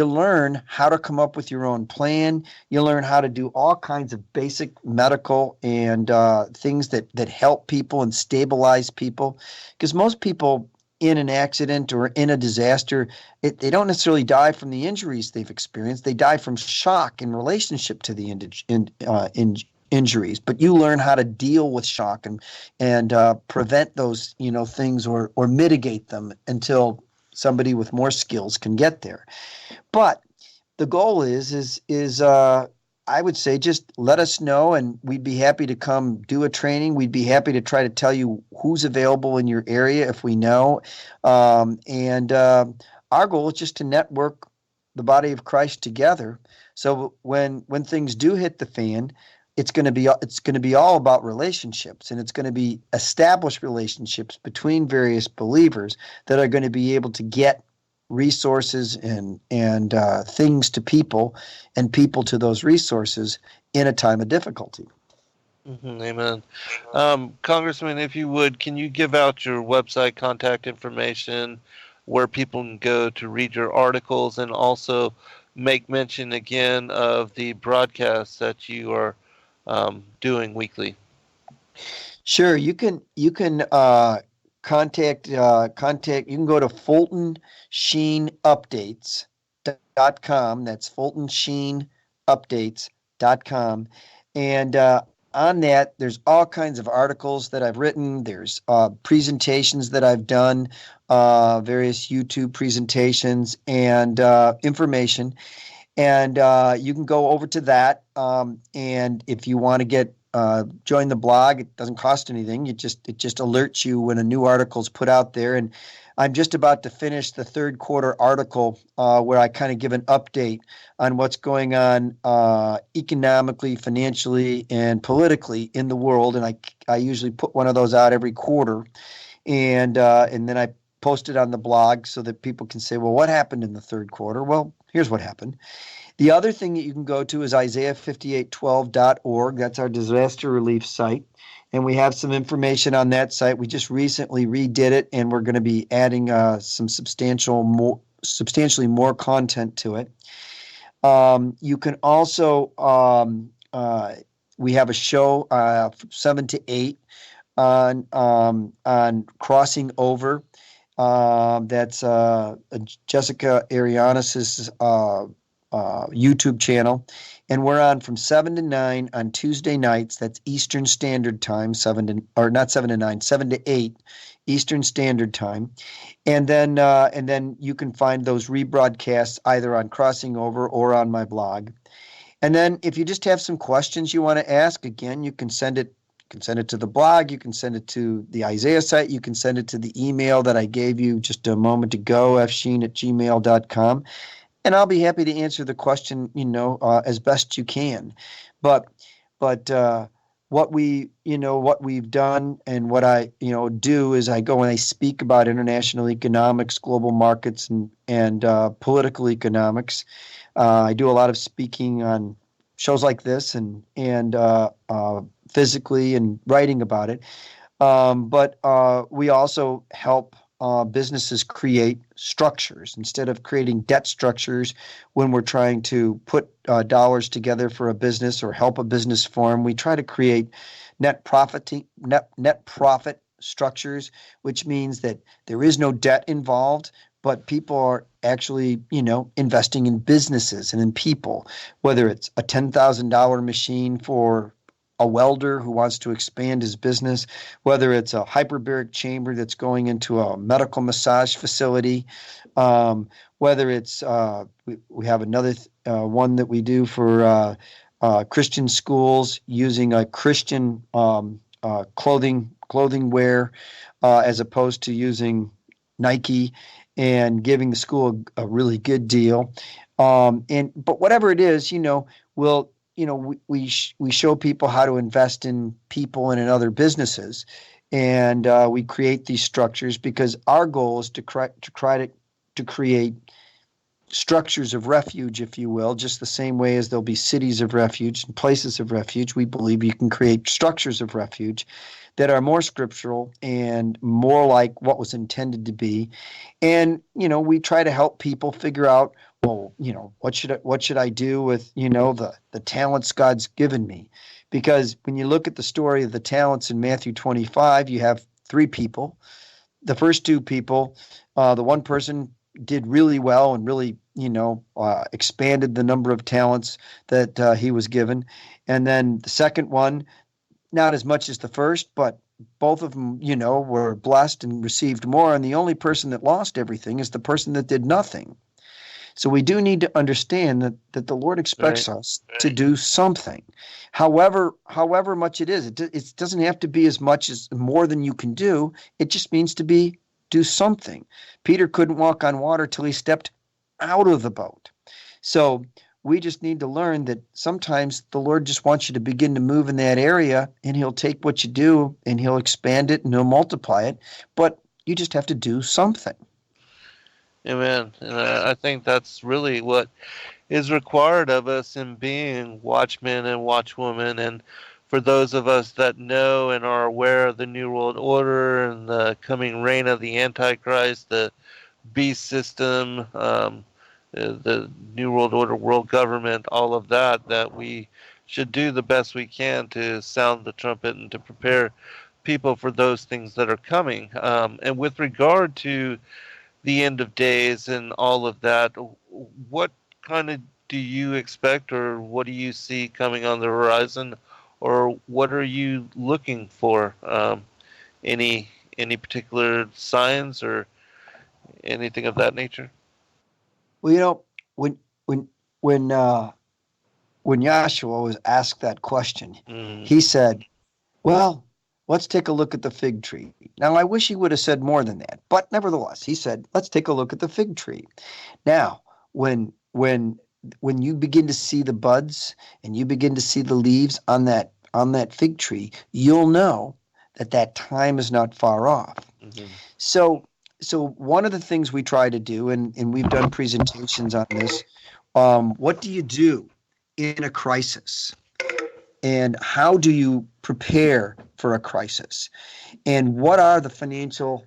learn how to come up with your own plan. You learn how to do all kinds of basic medical and things that help people and stabilize people. Because most people in an accident or in a disaster, they don't necessarily die from the injuries they've experienced. They die from shock in relationship to the injuries. But you learn how to deal with shock and prevent those things or mitigate them until somebody with more skills can get there. But the goal is I would say just let us know, and we'd be happy to come do a training. We'd be happy to try to tell you who's available in your area if we know. And our goal is just to network the body of Christ together. So when things do hit the fan, it's going to be all about relationships, and it's going to be established relationships between various believers that are going to be able to get resources and things to people, and people to those resources in a time of difficulty. Amen. Congressman, if you would, can you give out your website contact information, where people can go to read your articles, and also make mention again of the broadcasts that you are doing weekly? Sure, you can contact you can go to Fulton Sheen Updates.com. That's Fulton Sheen Updates.com. And on that, there's all kinds of articles that I've written. There's presentations that I've done, various YouTube presentations and information. And you can go over to that. And if you want to get join the blog, it doesn't cost anything. It just alerts you when a new article is put out there. And I'm just about to finish the third quarter article where I kind of give an update on what's going on economically, financially, and politically in the world. And I usually put one of those out every quarter, and then I post it on the blog so that people can say, well, what happened in the third quarter? Well, here's what happened. The other thing that you can go to is Isaiah58:12.org. That's our disaster relief site. And we have some information on that site. We just recently redid it, and we're going to be adding some substantially more content to it. You can also, we have a show from 7 to 8 on crossing over. That's Jessica Arianis's YouTube channel, and we're on from 7 to 9 on Tuesday nights. That's Eastern Standard Time, 7 to 8 Eastern Standard Time, and then you can find those rebroadcasts either on Crossing Over or on my blog. And then if you just have some questions you want to ask, again, you can send it. You can send it to the blog. You can send it to the Isaiah site. You can send it to the email that I gave you just a moment ago, fsheen@gmail.com. And I'll be happy to answer the question, as best you can. But what we've done and what I, do is I go and I speak about international economics, global markets, and political economics. I do a lot of speaking on shows like this and physically and writing about it. But we also help businesses create structures instead of creating debt structures when we're trying to put dollars together for a business or help a business form. We try to create net profit structures, which means that there is no debt involved, but people are actually, investing in businesses and in people, whether it's a $10,000 machine for a welder who wants to expand his business, whether it's a hyperbaric chamber that's going into a medical massage facility, whether it's we have another one that we do for Christian schools using a Christian clothing wear as opposed to using Nike and giving the school a really good deal. But whatever it is, we'll we show people how to invest in people and in other businesses, and we create these structures because our goal is to create structures of refuge, if you will, just the same way as there'll be cities of refuge and places of refuge. We believe you can create structures of refuge that are more scriptural and more like what was intended to be. And we try to help people figure out, well, what should I do with the talents God's given me? Because when you look at the story of the talents in Matthew 25, you have three people. The first two people, the one person did really well and really expanded the number of talents that he was given, and then the second one, not as much as the first, but both of them, were blessed and received more. And the only person that lost everything is the person that did nothing. So we do need to understand that the Lord expects us to do something, however much it is. It doesn't have to be as much as more than you can do. It just means to do something. Peter couldn't walk on water till he stepped out of the boat. So we just need to learn that sometimes the Lord just wants you to begin to move in that area, and he'll take what you do and he'll expand it and he'll multiply it. But you just have to do something. Amen. And I think that's really what is required of us in being watchmen and watchwomen. And for those of us that know and are aware of the New World Order and the coming reign of the Antichrist, the beast system, the New World Order, world government, all of that, that we should do the best we can to sound the trumpet and to prepare people for those things that are coming. And with regard to the end of days and all of that, what kind of do you expect, or what do you see coming on the horizon, or what are you looking for? Any particular signs or anything of that nature? Well, when when when uh, when Joshua was asked that question, Mm. he said, "Well, let's take a look at the fig tree." Now, I wish he would have said more than that, but nevertheless, he said, "Let's take a look at the fig tree." Now, when you begin to see the buds and you begin to see the leaves on that fig tree, you'll know that time is not far off. Mm-hmm. So, so one of the things we try to do, and we've done presentations on this, what do you do in a crisis? And how do you prepare for a crisis? And what are the financial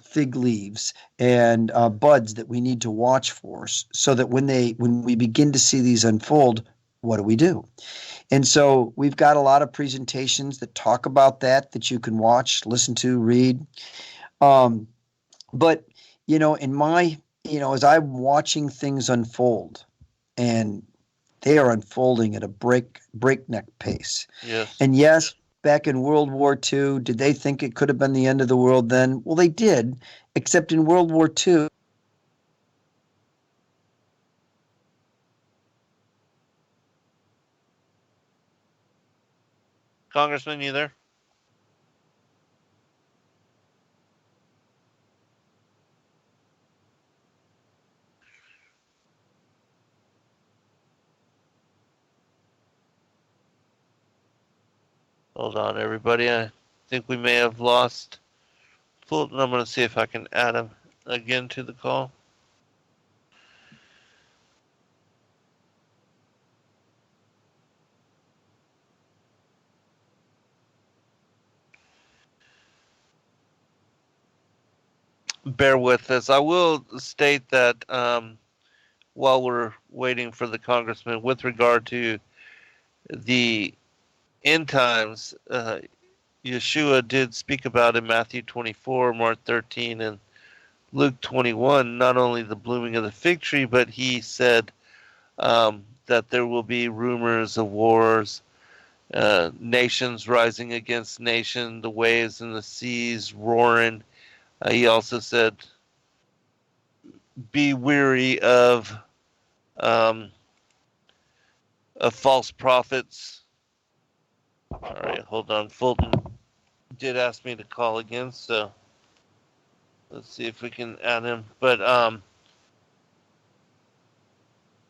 fig leaves and buds that we need to watch for, so that when we begin to see these unfold, what do we do? And so we've got a lot of presentations that talk about that you can watch, listen to, read. Um, but in my as I'm watching things unfold, and they are unfolding at a breakneck pace. Yes. And yes, back in World War II, did they think it could have been the end of the world then? Well, they did, except in World War II. Congressman, you there? Hold on, everybody. I think we may have lost Fulton. I'm going to see if I can add him again to the call. bear with us. I will state that while we're waiting for the congressman, with regard to the end times, Yeshua did speak about in Matthew 24, Mark 13, and Luke 21, not only the blooming of the fig tree, but he said that there will be rumors of wars, nations rising against nation, the waves and the seas roaring. He also said, be weary um, of false prophets. All right, hold on. Fulton did ask me to call again, so let's see if we can add him. But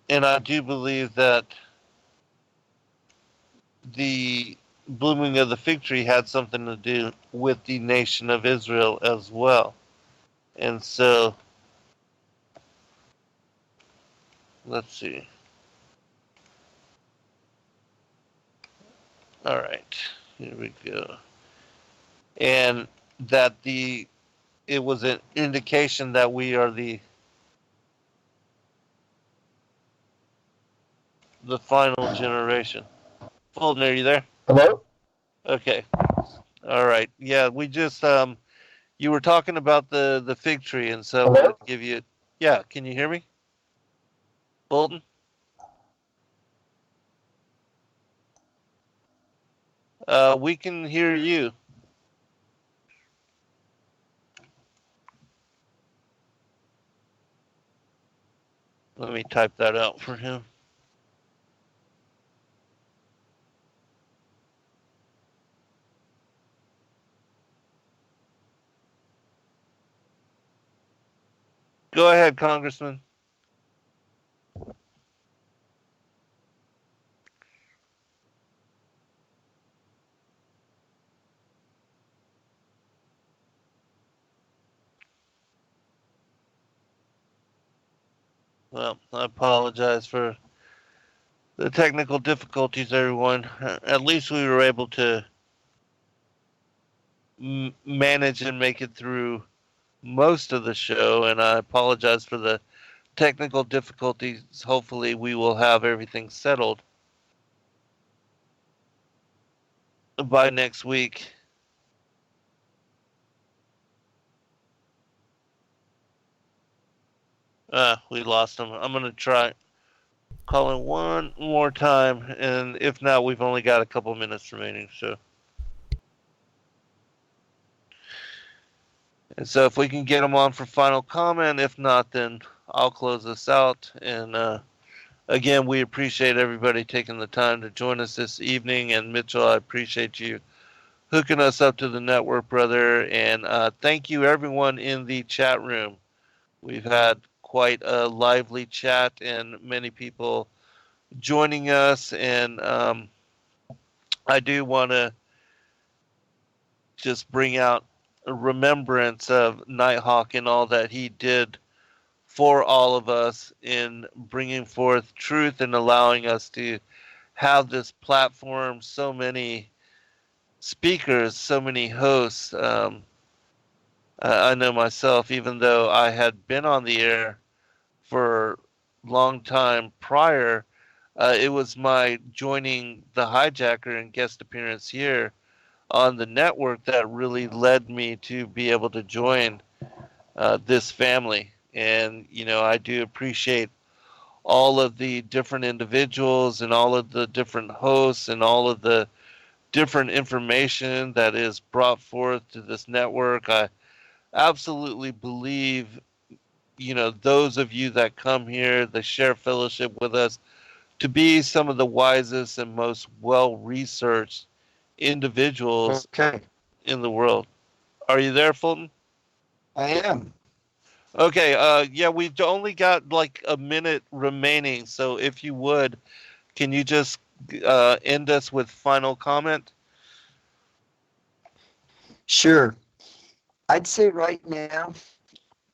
and I do believe that the blooming of the fig tree had something to do with the nation of Israel as well. And so, let's see. All right, here we go. And that it was an indication that we are the final generation. Fulton, are you there? Hello? Okay. All right. Yeah, we just you were talking about the fig tree, and so I Hello? wanted to give you. Yeah, can you hear me, Fulton? We can hear you. Let me type that out for him. Go ahead, Congressman. Well, I apologize for the technical difficulties, everyone. At least we were able to manage and make it through most of the show, and I apologize for the technical difficulties. Hopefully, we will have everything settled by next week. We lost him. I'm going to try calling one more time, and if not, we've only got a couple minutes remaining. So if we can get him on for final comment, if not, then I'll close this out. And again, we appreciate everybody taking the time to join us this evening. And Mitchell, I appreciate you hooking us up to the network, brother. And thank you, everyone in the chat room. We've had quite a lively chat and many people joining us. And I do want to just bring out a remembrance of Nighthawk and all that he did for all of us in bringing forth truth and allowing us to have this platform, so many speakers, so many hosts. I know myself, even though I had been on the air for a long time prior, it was my joining the hijacker and guest appearance here on the network that really led me to be able to join this family. And, I do appreciate all of the different individuals and all of the different hosts and all of the different information that is brought forth to this network. I absolutely believe, those of you that come here, that share fellowship with us, to be some of the wisest and most well researched individuals Okay, in the world. Are you there, Fulton? I am. Okay, yeah, we've only got like a minute remaining, so if you would, can you just end us with final comment? Sure. I'd say right now,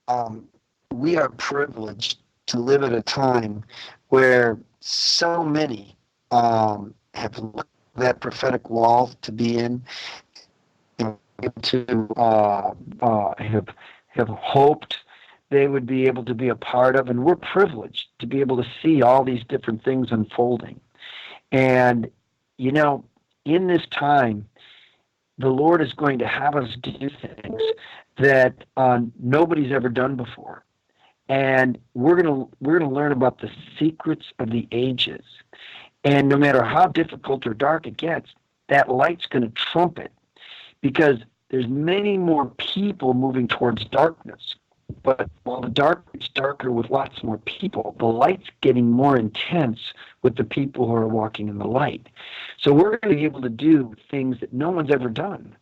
um, we are privileged to live at a time where so many have looked at that prophetic wall to be in, to have have hoped they would be able to be a part of. And we're privileged to be able to see all these different things unfolding. And, in this time, the Lord is going to have us do things that nobody's ever done before. And we're gonna learn about the secrets of the ages. And no matter how difficult or dark it gets, that light's going to trumpet, because there's many more people moving towards darkness. But while the dark is darker with lots more people, the light's getting more intense with the people who are walking in the light. So we're going to be able to do things that no one's ever done.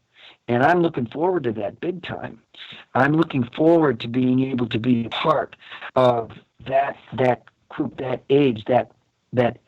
And I'm looking forward to that big time. I'm looking forward to being able to be part of that group, that age, that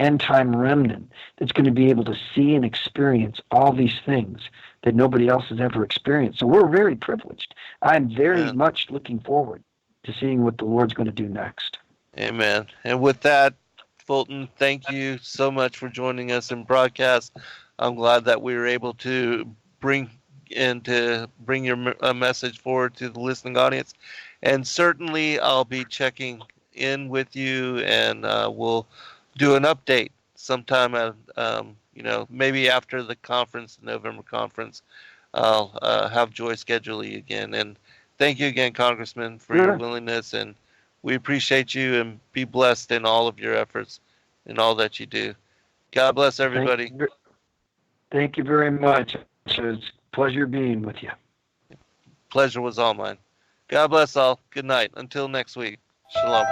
end time remnant that's going to be able to see and experience all these things that nobody else has ever experienced. So we're very privileged. I'm very much looking forward to seeing what the Lord's going to do next. Amen. And with that, Fulton, thank you so much for joining us in broadcast. I'm glad that we were able to bring your message forward to the listening audience. And certainly I'll be checking in with you, and we'll do an update sometime at, maybe after the conference, the November conference. I'll have Joy schedule you again. And thank you again, Congressman, for your willingness, and we appreciate you, and be blessed in all of your efforts and all that you do. God bless everybody. Thank you very much. It was a pleasure being with you. Pleasure was all mine. God bless all. Good night. Until next week. Shalom.